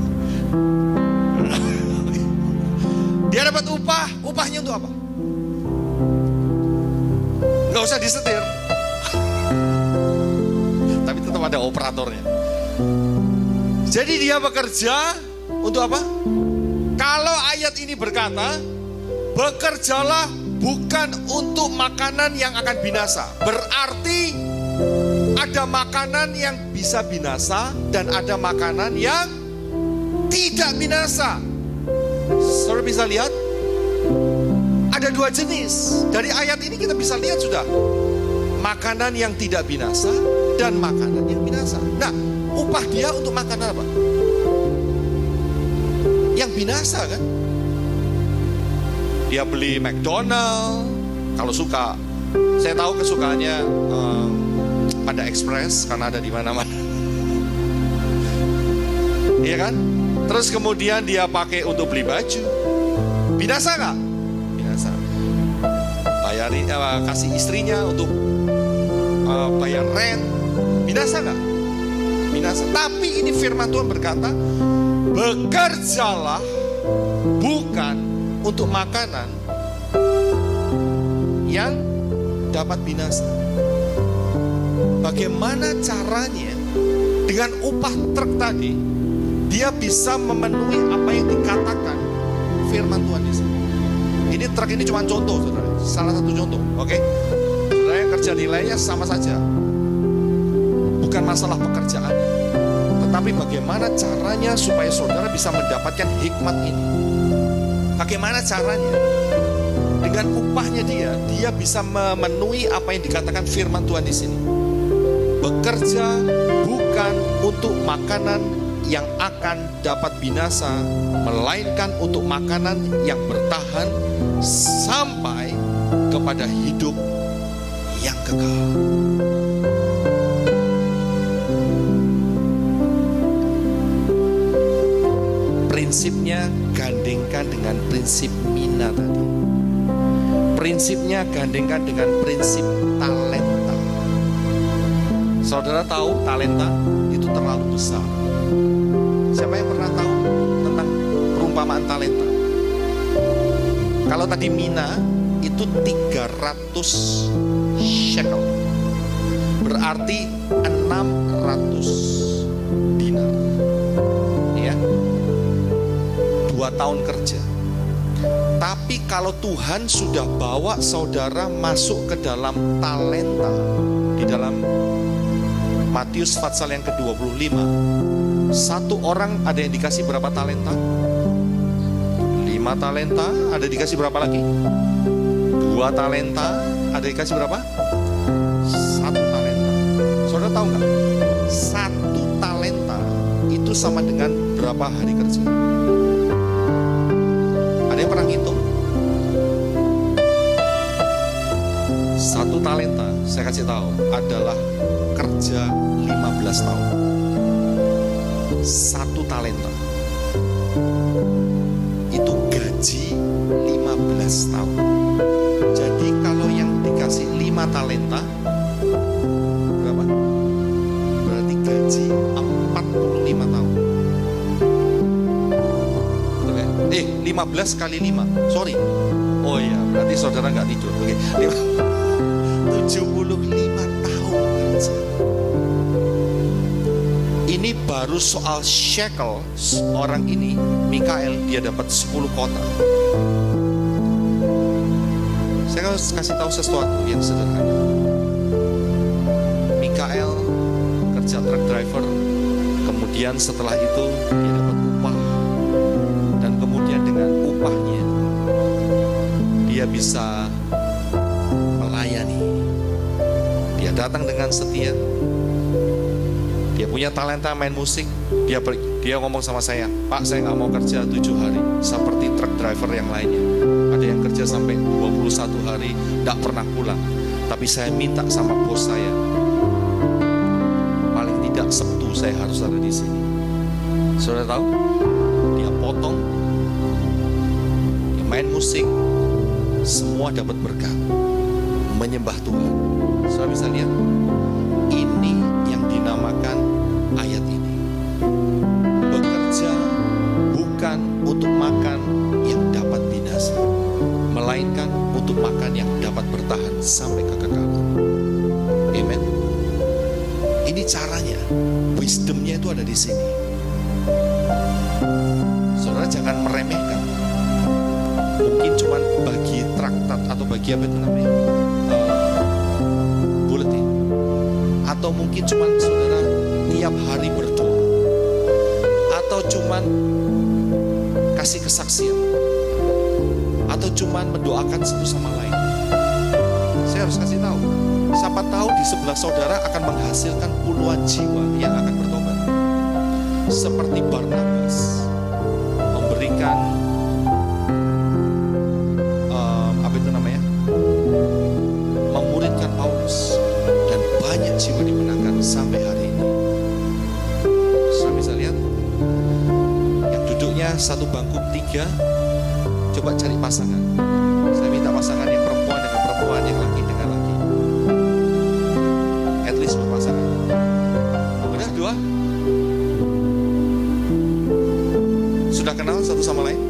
Dia dapat upahnya untuk apa? Nggak usah disetir. Tapi tetap ada operatornya. Jadi dia bekerja untuk apa? Kalau ayat ini berkata, bekerjalah bukan untuk makanan yang akan binasa. Berarti ada makanan yang bisa binasa dan ada makanan yang tidak binasa. Saudara bisa lihat, ada dua jenis. Dari ayat ini kita bisa lihat sudah, makanan yang tidak binasa dan makanan yang binasa. Nah, upah dia untuk makanan apa? Yang binasa kan? Dia beli McDonald, kalau suka. Saya tahu kesukaannya Panda Express karena ada di mana-mana. Iya kan? Terus kemudian dia pakai untuk beli baju. Binasa nggak? Binasa. Bayarin, kasih istrinya untuk bayar rent. Binasa nggak? Binasa. Tapi ini firman Tuhan berkata, bekerjalah bukan untuk makanan yang dapat binasa. Bagaimana caranya dengan upah truk tadi dia bisa memenuhi apa yang dikatakan firman Tuhan di sini. Ini truk ini cuma contoh, saudara. Salah satu contoh, oke? Saudara yang kerja di lainnya sama saja. Bukan masalah pekerjaan, tetapi bagaimana caranya supaya saudara bisa mendapatkan hikmat ini. Bagaimana caranya? Dengan upahnya dia bisa memenuhi apa yang dikatakan firman Tuhan di sini. Bekerja bukan untuk makanan yang akan dapat binasa, melainkan untuk makanan yang bertahan sampai kepada hidup yang kekal. Prinsipnya gandengkan dengan prinsip Mina tadi. Prinsipnya gandengkan dengan prinsip talenta. Saudara tahu talenta itu terlalu besar. Siapa yang pernah tahu tentang perumpamaan talenta? Kalau tadi Mina itu 300 shekel, berarti 600 dinar. Ya, 2 tahun kerja. Tapi kalau Tuhan sudah bawa saudara masuk ke dalam talenta, di dalam Matius pasal yang ke-25, satu orang ada yang dikasih berapa talenta? 5 talenta, ada dikasih berapa lagi? 2 talenta, ada dikasih berapa? 1 talenta. Saudara tahu nggak? 1 talenta itu sama dengan berapa hari kerja? Ada yang pernah ngitung? 1 talenta, saya kasih tahu, adalah kerja 15 tahun. 1 talenta itu gaji 15 tahun. Jadi kalau yang dikasih 5 talenta berapa? Berarti gaji 45 tahun. Betul ya? 15 kali 5, sorry. Oh iya, berarti saudara nggak tidur. Oke, 75 tahun kerja. Ini baru soal shekel. Orang ini, Mikael, dia dapat 10 kota. Saya harus kasih tahu sesuatu yang sederhana. Mikael kerja truck driver, kemudian setelah itu dia dapat upah, dan kemudian dengan upahnya dia bisa melayani. Dia datang dengan setia. Dia punya talenta main musik. Dia ngomong sama saya, "Pak, saya nggak mau kerja 7 hari seperti truk driver yang lainnya. Ada yang kerja sampai 21 hari nggak pernah pulang. Tapi saya minta sama bos saya, paling tidak Sabtu saya harus ada di sini." Saudara tahu? Dia potong, dia main musik, semua dapat berkat, menyembah Tuhan. Saudara bisa lihat, ini yang dinamakan ayat ini. Bekerja bukan untuk makan yang dapat binasa, melainkan untuk makan yang dapat bertahan sampai kekekalan. Amen. Ini caranya, wisdomnya itu ada di sini. Saudara jangan meremehkan. Mungkin cuma bagi traktat atau bagi apa itu namanya, bulletin, atau mungkin cuma saudara tiap hari berdoa, atau cuma kasih kesaksian, atau cuma mendoakan satu sama lain. Saya harus kasih tahu, siapa tahu di sebelah saudara akan menghasilkan puluhan jiwa yang akan bertobat. Seperti Barnabas memberikan memuridkan Paulus, dan banyak jiwa dimenangkan sampai hari ini. Saya bisa lihat yang duduknya satu bangku 3, coba cari pasangan. Saya minta pasangan yang perempuan dengan perempuan, yang laki dengan laki. At least 2 pasangan. Udah 2? Sudah kenal satu sama lain?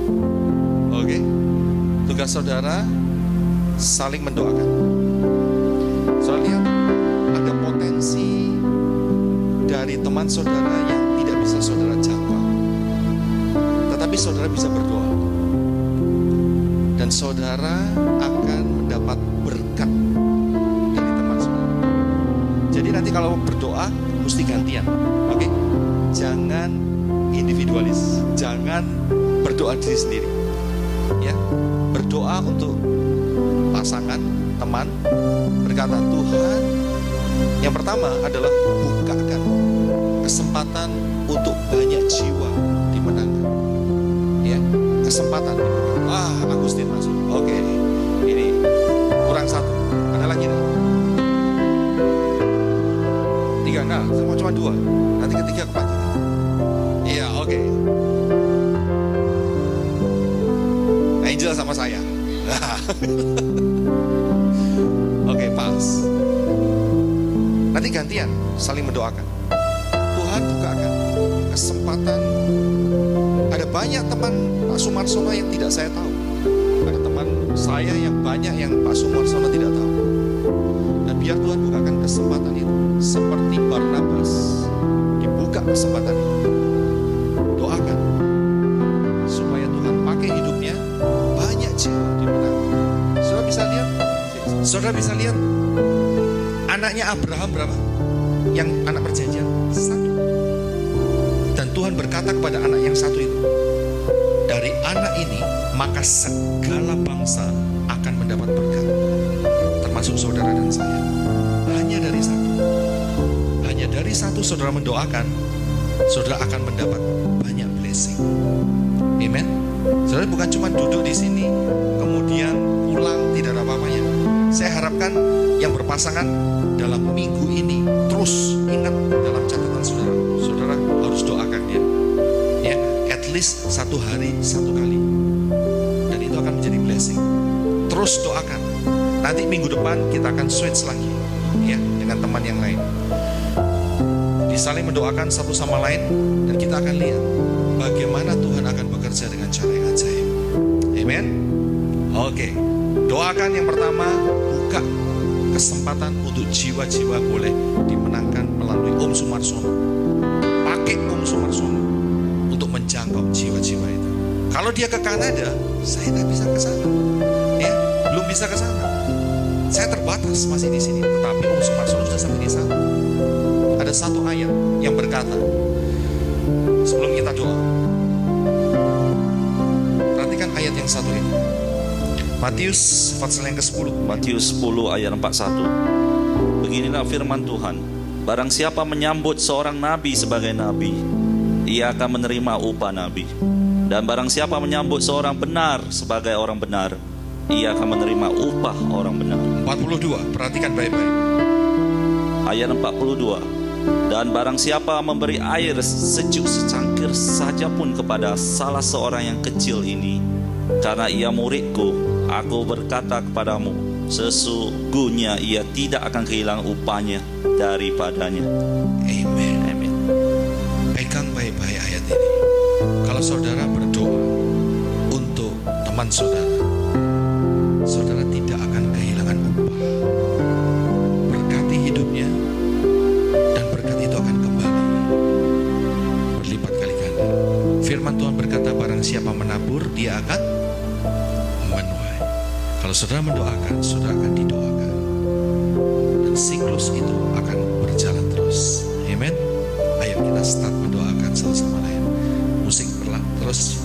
Oke. Tugas saudara saling mendoakan. Soalnya ada potensi dari teman saudara yang tidak bisa saudara jangkau, tetapi saudara bisa berdoa, dan saudara akan mendapat berkat dari teman saudara. Jadi nanti kalau berdoa mesti gantian, oke? Jangan individualis, jangan berdoa diri sendiri, ya. Berdoa untuk pasangan, teman, berkata, "Tuhan, yang pertama adalah bukakan kesempatan untuk banyak jiwa dimenangkan." Ya, kesempatan. Agustin masuk. Oke, ini kurang 1. Ada lagi nih. 3 enggak, semua cuma 2. Nanti ketiga kepanjangan. Iya, oke. Angel sama saya. Oke, pas. Nanti gantian saling mendoakan. Tuhan bukakan kesempatan. Ada banyak teman Pak Sumarsono yang tidak saya tahu. Ada teman saya yang banyak yang Pak Sumarsono tidak tahu. Dan biar Tuhan bukakan kesempatan itu, seperti Barnabas dibuka kesempatan itu. Doakan supaya Tuhan pakai hidupnya, banyak jiwa dimenangkan. Saudara bisa lihat anaknya Abraham berapa? Yang anak perjanjian 1. Dan Tuhan berkata kepada anak yang 1 itu, "Dari anak ini maka segala bangsa akan mendapat berkat," termasuk saudara dan saya. Hanya dari 1. Hanya dari 1 saudara mendoakan, saudara akan mendapat banyak blessing. Amen. Saudara bukan cuma duduk di sini kemudian pulang tidak ada apa-apanya. Saya harapkan yang berpasangan dalam minggu ini terus ingat dalam catatan saudara. Saudara harus doakan dia, ya, at least 1 hari 1 kali, dan itu akan menjadi blessing. Terus doakan. Nanti minggu depan kita akan switch lagi, ya, dengan teman yang lain. Disaling mendoakan satu sama lain, dan kita akan lihat bagaimana Tuhan akan bekerja dengan cara yang ajaib. Amen. Oke. Doakan yang pertama, buka kesempatan untuk jiwa-jiwa boleh dimenangkan melalui Om Sumarsono. Pakai Om Sumarsono untuk menjangkau jiwa-jiwa itu. Kalau dia ke Kanada, saya tidak bisa ke sana, ya, belum bisa ke sana. Saya terbatas masih di sini, tetapi Om Sumarsono sudah sampai di sana. Ada 1 ayat yang berkata, sebelum kita doa, perhatikan ayat yang 1 ini. Matius pasal yang ke-10. Matius 10 ayat 41. Beginilah firman Tuhan. Barang siapa menyambut seorang nabi sebagai nabi, ia akan menerima upah nabi. Dan barang siapa menyambut seorang benar sebagai orang benar, ia akan menerima upah orang benar. 42, perhatikan baik-baik. Ayat 42. Dan barang siapa memberi air sejuk secangkir saja pun kepada salah seorang yang kecil ini, karena ia muridku, aku berkata kepadamu, sesungguhnya ia tidak akan kehilangan upahnya daripadanya. Amen. Amin. Pegang baik-baik ayat ini. Kalau saudara berdoa untuk teman saudara, saudara tidak akan kehilangan upah. Berkati hidupnya, dan berkat itu akan kembali berlipat kali ganda. Firman Tuhan berkata, barang siapa menabur, dia akan menuai. Kalau saudara mendoakan, saudara akan didoakan, dan siklus itu akan berjalan terus. Amen. Ayo kita start mendoakan satu sama lain. Musik perlahan terus.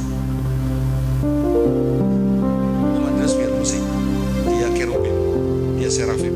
Bung Andreas biar musik. Dia kerubim, dia serafim.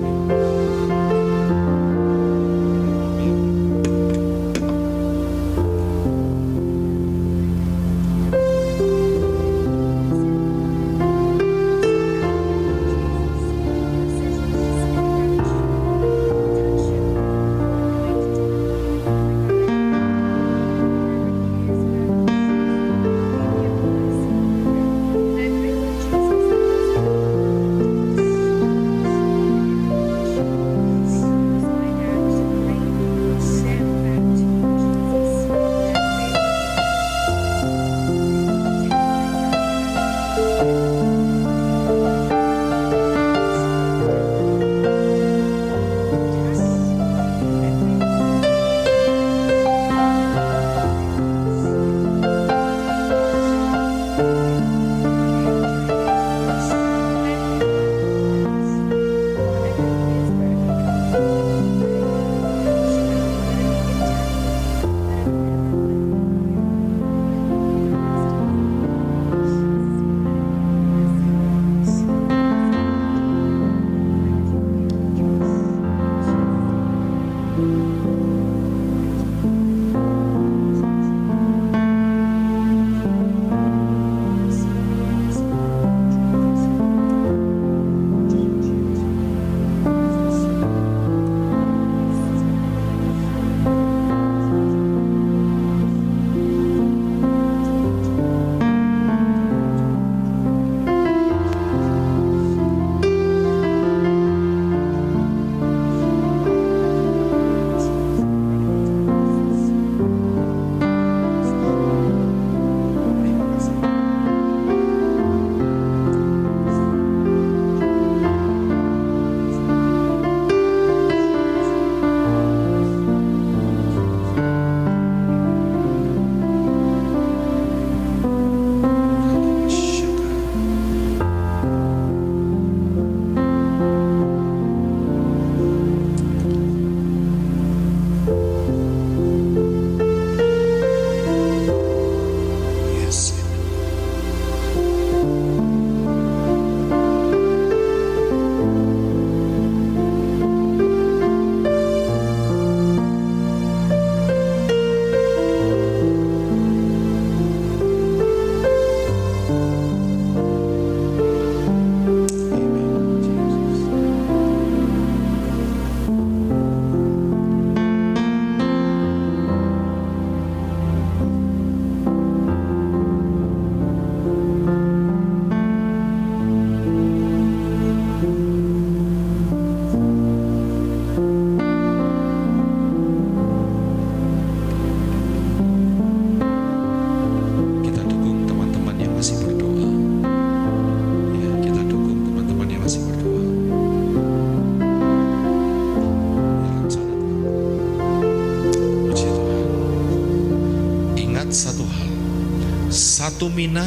Satu mina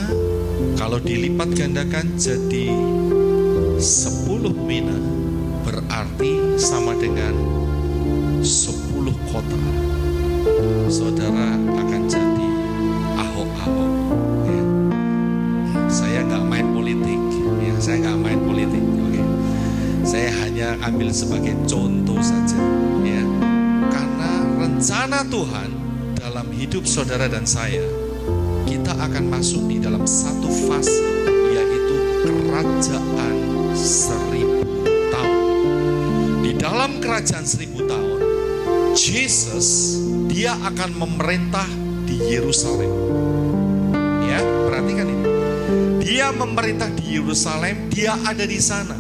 kalau dilipat gandakan jadi 10 mina berarti sama dengan 10 kota. Saudara akan jadi Ahok-Ahok ya. Saya nggak main bola politik. Ya, saya nggak main politik, oke. Saya hanya ambil sebagai contoh saja, ya. Karena rencana Tuhan dalam hidup saudara dan saya, kita akan masuk di dalam satu fase, yaitu kerajaan 1000 tahun. Di dalam kerajaan 1000 tahun, Jesus, dia akan memerintah di Yerusalem. Ya, perhatikan ini. Dia memerintah di Yerusalem, dia ada di sana.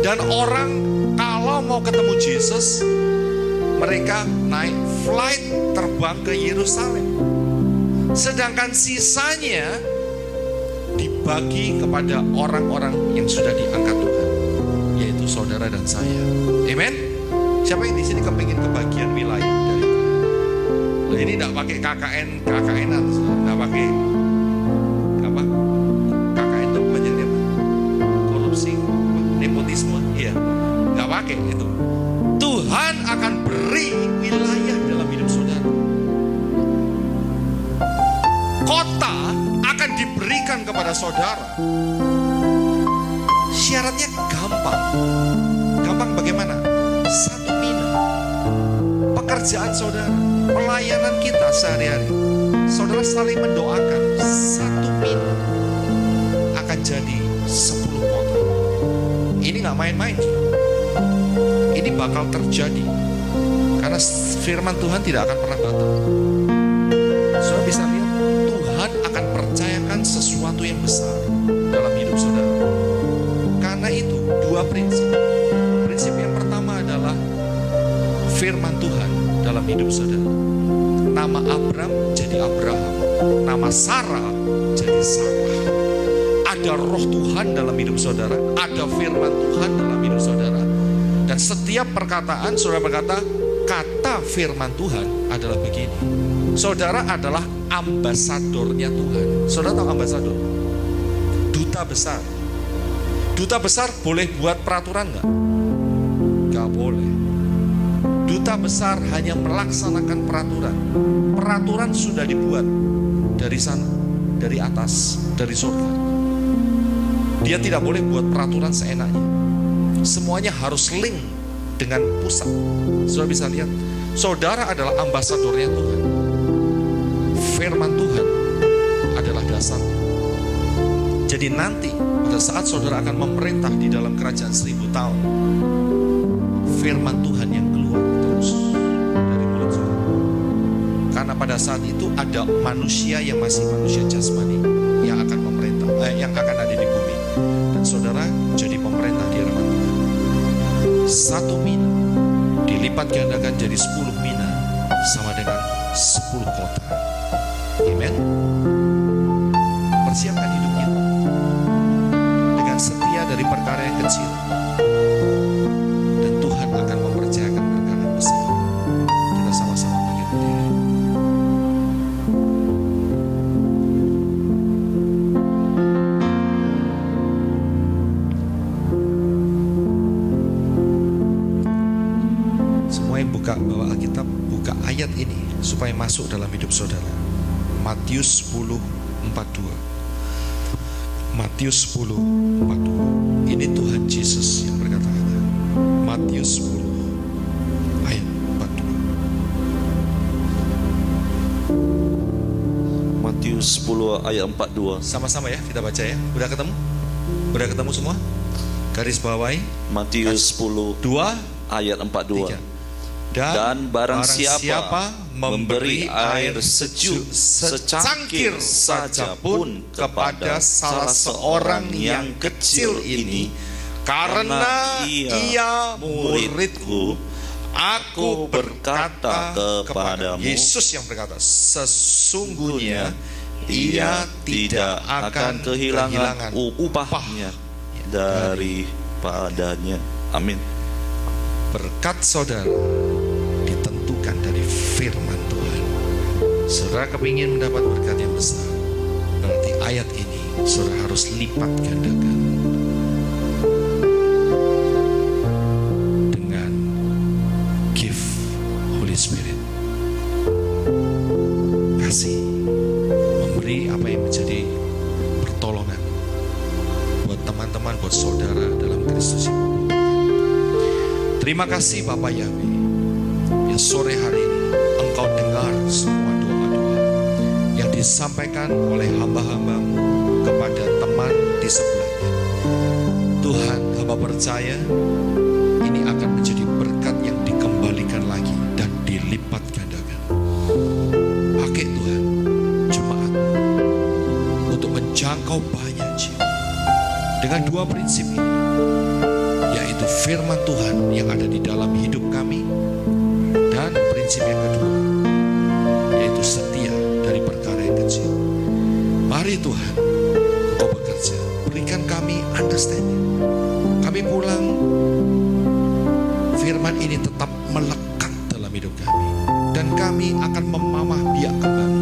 Dan orang kalau mau ketemu Jesus, mereka naik flight terbang ke Yerusalem. Sedangkan sisanya dibagi kepada orang-orang yang sudah diangkat Tuhan, yaitu saudara dan saya. Amen. Siapa yang di sini kepingin kebagian wilayah dari Tuhan? Nah, ini tidak pakai KKN-an, tidak pakai apa? KKN itu banyaknya apa? Korupsi, nepotisme, iya, nggak pakai itu. Tuhan akan beri wilayah dalam hidup saudara. Kota akan diberikan kepada saudara. Syaratnya gampang. Gampang bagaimana? 1 mina. Pekerjaan saudara, pelayanan kita sehari-hari, saudara saling mendoakan. 1 mina akan jadi 10 kota. Ini gak main-main. Ini bakal terjadi. Karena firman Tuhan tidak akan pernah batal. Saudara bisa lihat, Tuhan akan percayakan sesuatu yang besar dalam hidup saudara. Karena itu 2 prinsip. Prinsip yang pertama adalah firman Tuhan dalam hidup saudara. Nama Abram jadi Abraham, nama Sarah jadi Sarah. Ada roh Tuhan dalam hidup saudara, ada firman Tuhan dalam hidup saudara. Dan setiap perkataan saudara berkata, kata firman Tuhan adalah begini. Saudara adalah ambasadornya Tuhan. Saudara tahu ambasador? Duta besar. Duta besar boleh buat peraturan nggak? Nggak boleh. Duta besar hanya melaksanakan peraturan. Peraturan sudah dibuat dari sana, dari atas, dari surga. Dia tidak boleh buat peraturan seenaknya. Semuanya harus link dengan pusat. Saudara bisa lihat, saudara adalah ambasadornya Tuhan. Firman Tuhan adalah dasarnya. Jadi nanti pada saat saudara akan memerintah di dalam kerajaan 1000 tahun, firman Tuhan yang keluar terus dari mulut saudara. Karena pada saat itu ada manusia yang masih manusia jasmani yang akan memerintah, yang akan ada di bumi. Dan saudara jadi pemerintah di hadapan Tuhan. 1 mina dilipat gandakan jadi 10 mina, sama dengan 10 kota. Amen. Persiapkan hidup kita dengan setia dari perkara yang kecil, dan Tuhan akan mempercayakan perkara yang besar. Kita sama-sama bangkit berdiri. Semua yang bawa Alkitab, buka ayat ini supaya masuk dalam hidup saudara. Matius 10:42. Matius 10:42. Ini Tuhan Yesus yang berkata-kata. Matius 10 ayat 42. Matius 10 ayat 42. Sama-sama ya, kita baca ya. Udah ketemu? Udah ketemu semua? Garis bawahi Matius 10 2 ayat 42. 3. Dan barang siapa memberi air sejuk secangkir saja pun kepada salah seorang yang kecil ini, karena ia muridku, aku berkata kepadamu, Yesus yang berkata, sesungguhnya ia tidak akan kehilangan upahnya daripadanya. Amin. Berkat saudara ditentukan dari firman Tuhan. Saudara kepingin mendapat berkat yang besar, berarti ayat ini saudara harus lipat gandakan dengan give Holy Spirit. Kasih, memberi apa yang menjadi pertolongan Terima kasih Bapa Yahweh, ya sore hari ini Engkau dengar semua doa-doa yang disampaikan oleh hamba-hambamu kepada teman di sebelahnya. Tuhan, hamba percaya ini akan menjadi berkat yang dikembalikan lagi dan dilipat gandakan. Pakai Tuhan jemaat untuk menjangkau banyak jiwa dengan dua prinsip ini, yaitu firman Tuhan yang ada di dalam hidup kami, dan prinsip yang kedua yaitu setia dari perkara yang kecil. Mari Tuhan, Engkau bekerja, berikan kami understanding. Kami pulang, firman ini tetap melekat dalam hidup kami, dan kami akan memamah biak kembali.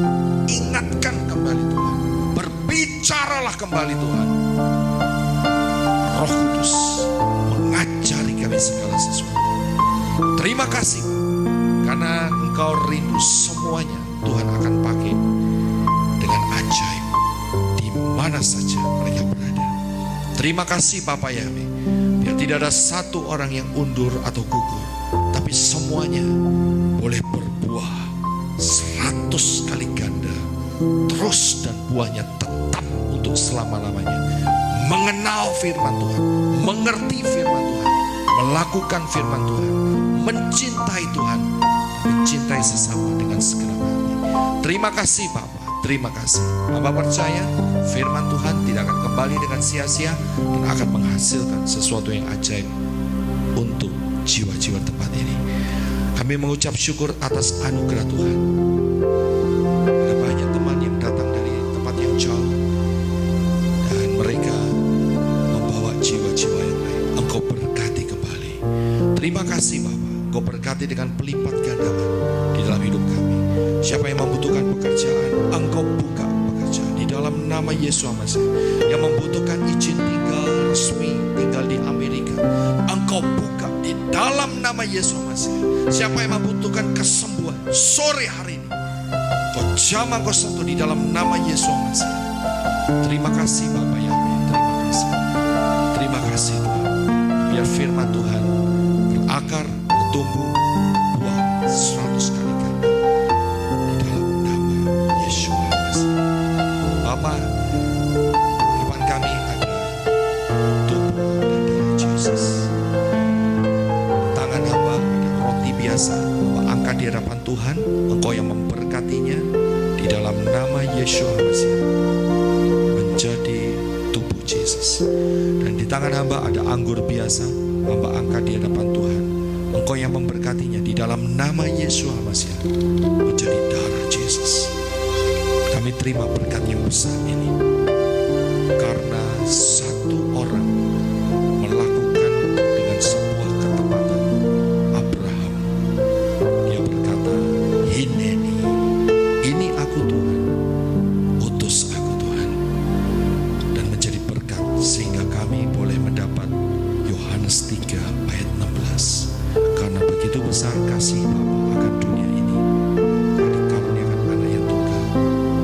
Ingatkan kembali Tuhan, berbicaralah kembali Tuhan. Roh Kudus mengajari kami segala sesuatu. Terima kasih karena Engkau rindu semuanya Tuhan akan pakai dengan ajaib di mana saja mereka berada. Terima kasih Bapa Yahweh, biar tidak ada satu orang yang undur atau gugur, tapi semuanya boleh berbuah 100 kali ganda terus, dan buahnya tetap untuk selama-lamanya. Mengenal firman Tuhan, mengerti firman Tuhan, melakukan firman Tuhan, mencintai Tuhan, mencintai sesama dengan segenap hati. Terima kasih Bapa, terima kasih. Bapa percaya firman Tuhan tidak akan kembali dengan sia-sia dan akan menghasilkan sesuatu yang ajaib untuk jiwa-jiwa tempat ini. Kami mengucap syukur atas anugerah Tuhan. Ada banyak teman yang datang dari tempat yang jauh dan mereka membawa jiwa-jiwa yang lain. Engkau berkati kembali. Terima kasih Bapa, Engkau berkati dengan pelipat gandakan di dalam hidup kami. Siapa yang membutuhkan pekerjaan, Engkau buka pekerjaan di dalam nama Yesus Masih. Yang membutuhkan izin tinggal resmi, tinggal di Amerika, Engkau buka di dalam nama Yesus Masih. Siapa yang membutuhkan kesembuhan sore hari ini, Kau jamah, Kau sentuh di dalam nama Yesus Masih. Terima kasih Bapa Yahweh, terima kasih. Terima kasih Tuhan. Biar firman Tuhan berakar, bertumbuh, buah 100 kali ganda di dalam nama Yesus Masih. Bapa, depan kami ada tubuh dan darah Yesus. Tangan hamba ada roti biasa, hamba angkat di hadapan Tuhan. Engkau yang memberkatinya di dalam nama Yesus Masih menjadi tubuh Yesus. Dan di tangan hamba ada anggur biasa, hamba angkat di hadapan Tuhan. Engkau yang memberkatinya di dalam nama Yesus Masih menjadi darah Yesus. Kami terima berkat yang besar ini karena satu orang melakukan dengan sebuah ketepatan. Abraham, dia berkata, Hineni, ini aku Tuhan, utus aku Tuhan. Dan menjadi berkat sehingga kami boleh mendapat Yohanes 3 ayat 16. Karena begitu besar kasih Bapa akan dunia ini, dikaruniakan anak yang tunggal,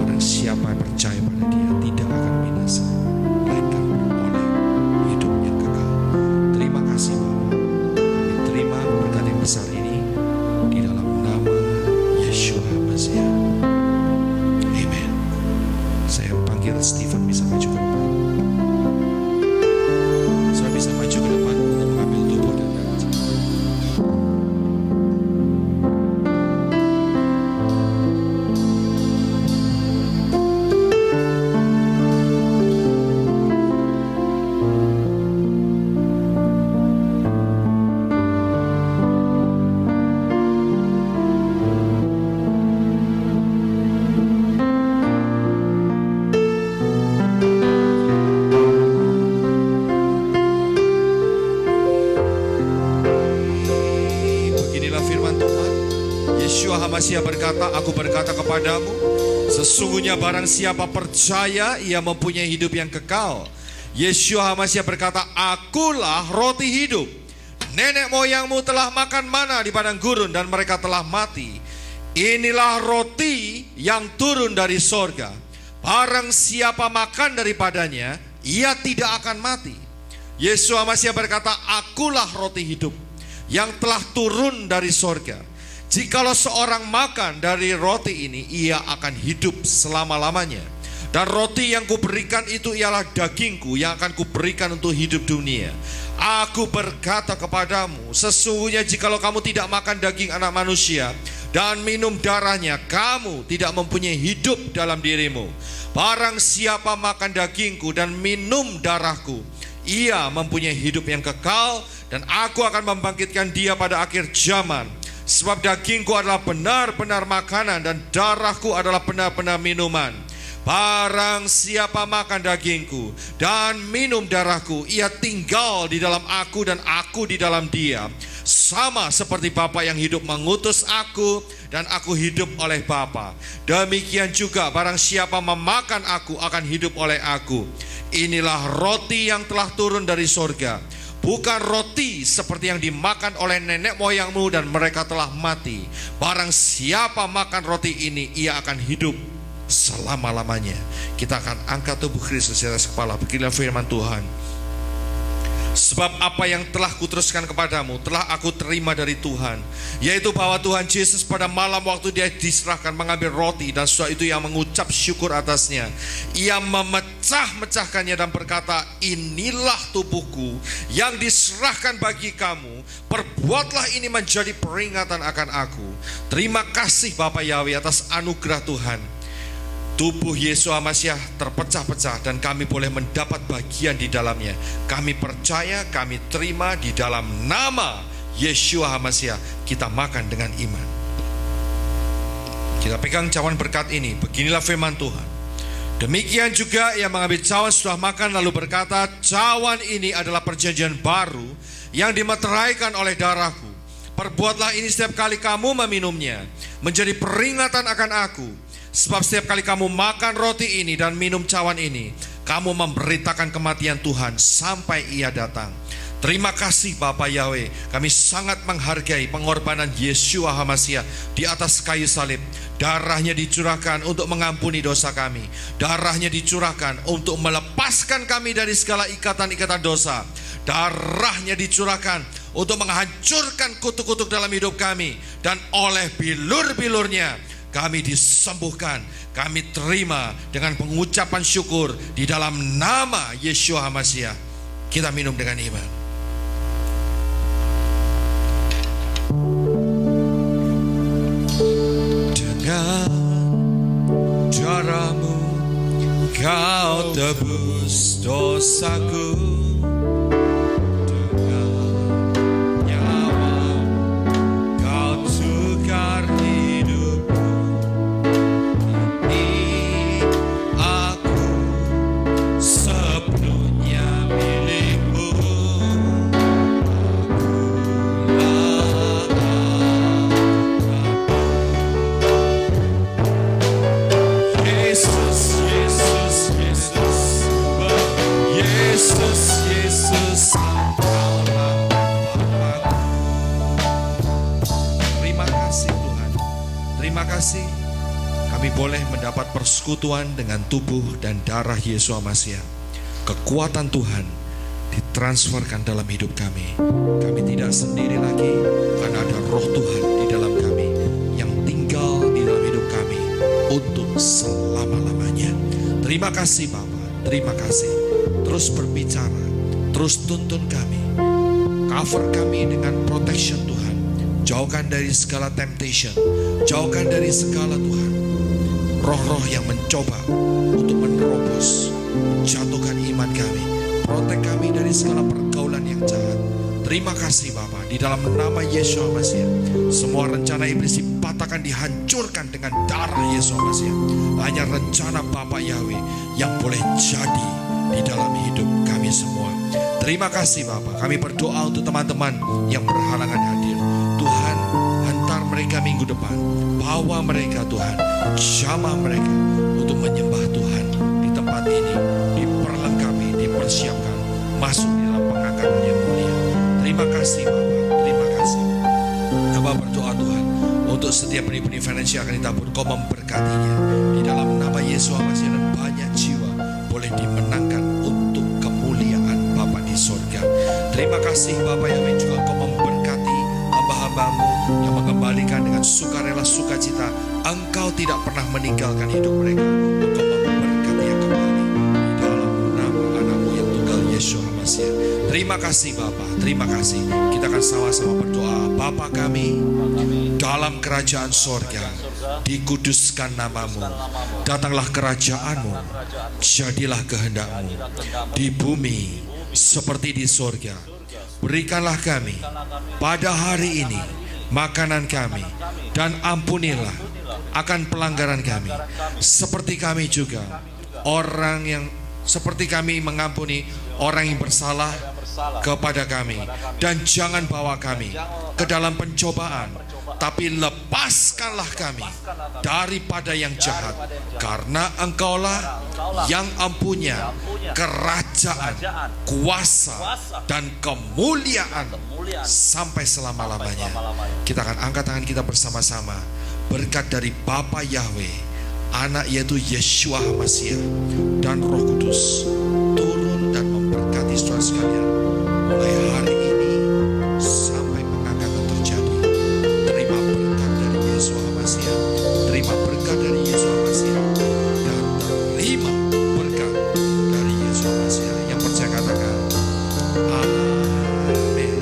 barang siapa yang percaya pada Dia tidak akan binasa, melainkan beroleh hidup yang kekal. Terima kasih Bapa, kami terima berkat yang besar ini di dalam nama Yesus Masih. Amen. Saya panggil Stephen bisa maju ke depan. Saya bisa maju ke depan untuk mengambil tubuh dan darah. Yeshua HaMashiach berkata, aku berkata kepadamu, sesungguhnya barang siapa percaya, ia mempunyai hidup yang kekal. Yeshua HaMashiach berkata, akulah roti hidup. Nenek moyangmu telah makan mana di padang gurun dan mereka telah mati. Inilah roti yang turun dari sorga. Barang siapa makan daripadanya, ia tidak akan mati. Yeshua HaMashiach berkata, akulah roti hidup. yang telah turun dari sorga. Jikalau seorang makan dari roti ini, ia akan hidup selama-lamanya. Dan roti yang kuberikan itu ialah dagingku yang akan kuberikan untuk hidup dunia. Aku berkata kepadamu, sesungguhnya jikalau kamu tidak makan daging anak manusia dan minum darahnya, kamu tidak mempunyai hidup dalam dirimu. Barang siapa makan dagingku dan minum darahku, ia mempunyai hidup yang kekal, dan aku akan membangkitkan dia pada akhir zaman. Sebab dagingku adalah benar-benar makanan, dan darahku adalah benar-benar minuman. Barang siapa makan dagingku dan minum darahku, ia tinggal di dalam aku dan aku di dalam dia. Sama seperti Bapa yang hidup mengutus aku, dan aku hidup oleh Bapa. Demikian juga barang siapa memakan aku akan hidup oleh aku. Inilah roti yang telah turun dari sorga, bukan roti seperti yang dimakan oleh nenek moyangmu dan mereka telah mati. Barang siapa makan roti ini, ia akan hidup selama-lamanya. Kita akan angkat tubuh Kristus di atas kepala. Beginilah firman Tuhan. Sebab apa yang telah kuteruskan kepadamu telah aku terima dari Tuhan, yaitu bahwa Tuhan Yesus pada malam waktu dia diserahkan mengambil roti, dan sesudah itu ia mengucap syukur atasnya. Ia memecah-mecahkannya dan berkata, inilah tubuhku yang diserahkan bagi kamu. Perbuatlah ini menjadi peringatan akan aku. Terima kasih Bapa Yahweh atas anugerah Tuhan. Tubuh Yeshua Masiah terpecah-pecah dan kami boleh mendapat bagian di dalamnya. Kami percaya, kami terima di dalam nama Yeshua Masiah. Kita makan dengan iman. Kita pegang cawan berkat ini. Beginilah firman Tuhan. Demikian juga ia mengambil cawan setelah makan lalu berkata, cawan ini adalah perjanjian baru yang dimeteraikan oleh darahku. Perbuatlah ini setiap kali kamu meminumnya, menjadi peringatan akan aku. Sebab setiap kali kamu makan roti ini dan minum cawan ini, kamu memberitakan kematian Tuhan sampai ia datang. Terima kasih Bapa Yahweh. Kami sangat menghargai pengorbanan Yeshua HaMasiah di atas kayu salib. Darahnya dicurahkan untuk mengampuni dosa kami. Darahnya dicurahkan untuk melepaskan kami dari segala ikatan-ikatan dosa. Darahnya dicurahkan untuk menghancurkan kutuk-kutuk dalam hidup kami. Dan oleh bilur-bilurnya kami disembuhkan. Kami terima dengan pengucapan syukur di dalam nama Yeshua HaMasiah. Kita minum dengan iman. Dengan darahmu kau tebus dosaku. Kami boleh mendapat persekutuan dengan tubuh dan darah Yeshua Masiah. Kekuatan Tuhan ditransferkan dalam hidup kami. Kami tidak sendiri lagi, karena ada roh Tuhan di dalam kami yang tinggal di dalam hidup kami untuk selama-lamanya. Terima kasih Bapa, terima kasih. Terus berbicara, terus tuntun kami, cover kami dengan protection Tuhan. Jauhkan dari segala temptation, jauhkan dari segala Tuhan roh-roh yang mencoba untuk menerobos, menjatuhkan iman kami. Protek kami dari segala pergaulan yang jahat. Terima kasih Bapa, di dalam nama Yeshua Masiah. Semua rencana iblis dipatahkan, dihancurkan dengan darah Yeshua Masiah. Hanya rencana Bapa Yahweh yang boleh jadi di dalam hidup kami semua. Terima kasih Bapa. Kami berdoa untuk teman-teman yang berhalangan hadir. Tuhan, hantar mereka minggu depan. Bawa mereka Tuhan, jamah mereka untuk menyembah Tuhan di tempat ini. Diperlengkapi, dipersiapkan, masuk di dalam pengangkatan yang mulia. Terima kasih Bapa, terima kasih. Hamba berdoa Tuhan untuk setiap benih-benih finansial akan ditabur, Kau memberkatinya di dalam nama Yesus Masiah, dan banyak jiwa boleh dimenangkan untuk kemuliaan Bapa di sorga. Terima kasih Bapa yang juga Kau memberkati hamba-Mu yang mengembalikan dengan sukarela sukacita. Engkau tidak pernah meninggalkan hidup mereka. Engkau memberkati kembali di dalam nama anak-Mu yang tunggal Yeshua HaMashiach. Terima kasih Bapa, terima kasih. Kita akan sama-sama berdoa. Bapa kami dalam kerajaan sorga, dikuduskan namamu, datanglah kerajaan-Mu, jadilah kehendak-Mu di bumi seperti di sorga. Berikanlah kami pada hari ini makanan kami, dan ampunilah akan pelanggaran kami, seperti kami juga seperti kami mengampuni orang yang bersalah kepada kami, dan jangan bawa kami ke dalam pencobaan, tapi lepaskanlah kami daripada yang jahat, karena Engkaulah yang mempunyai kerajaan, kuasa, dan kemuliaan sampai selama-lamanya. Kita akan angkat tangan kita bersama-sama. Berkat dari Bapa Yahweh, Anak yaitu Yeshua HaMashiach, dan Roh Kudus turun dan memberkati saudara sekalian mulai hari ini sampai pengangkatan terjadi. Terima berkat dari Yeshua HaMashiach, terima berkat dari Yeshua HaMashiach, dan terima berkat dari Yeshua HaMashiach. Yang percaya katakan amin.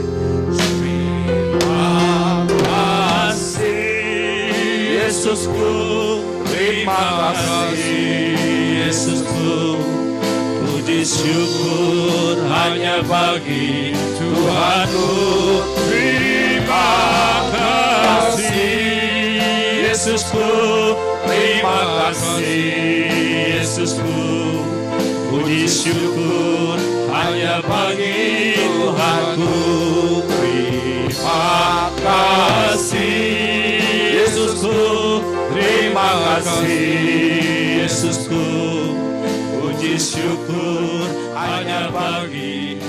Terima kasih Yesusku, terima kasih Yesusku. Puji syukur hanya bagi Tuhanku. Terima kasih Yesusku, terima kasih Yesusku. Puji syukur hanya bagi Tuhanku. Terima kasih Yesusku, terima kasih Yesusku. Puji syukur hanya bagi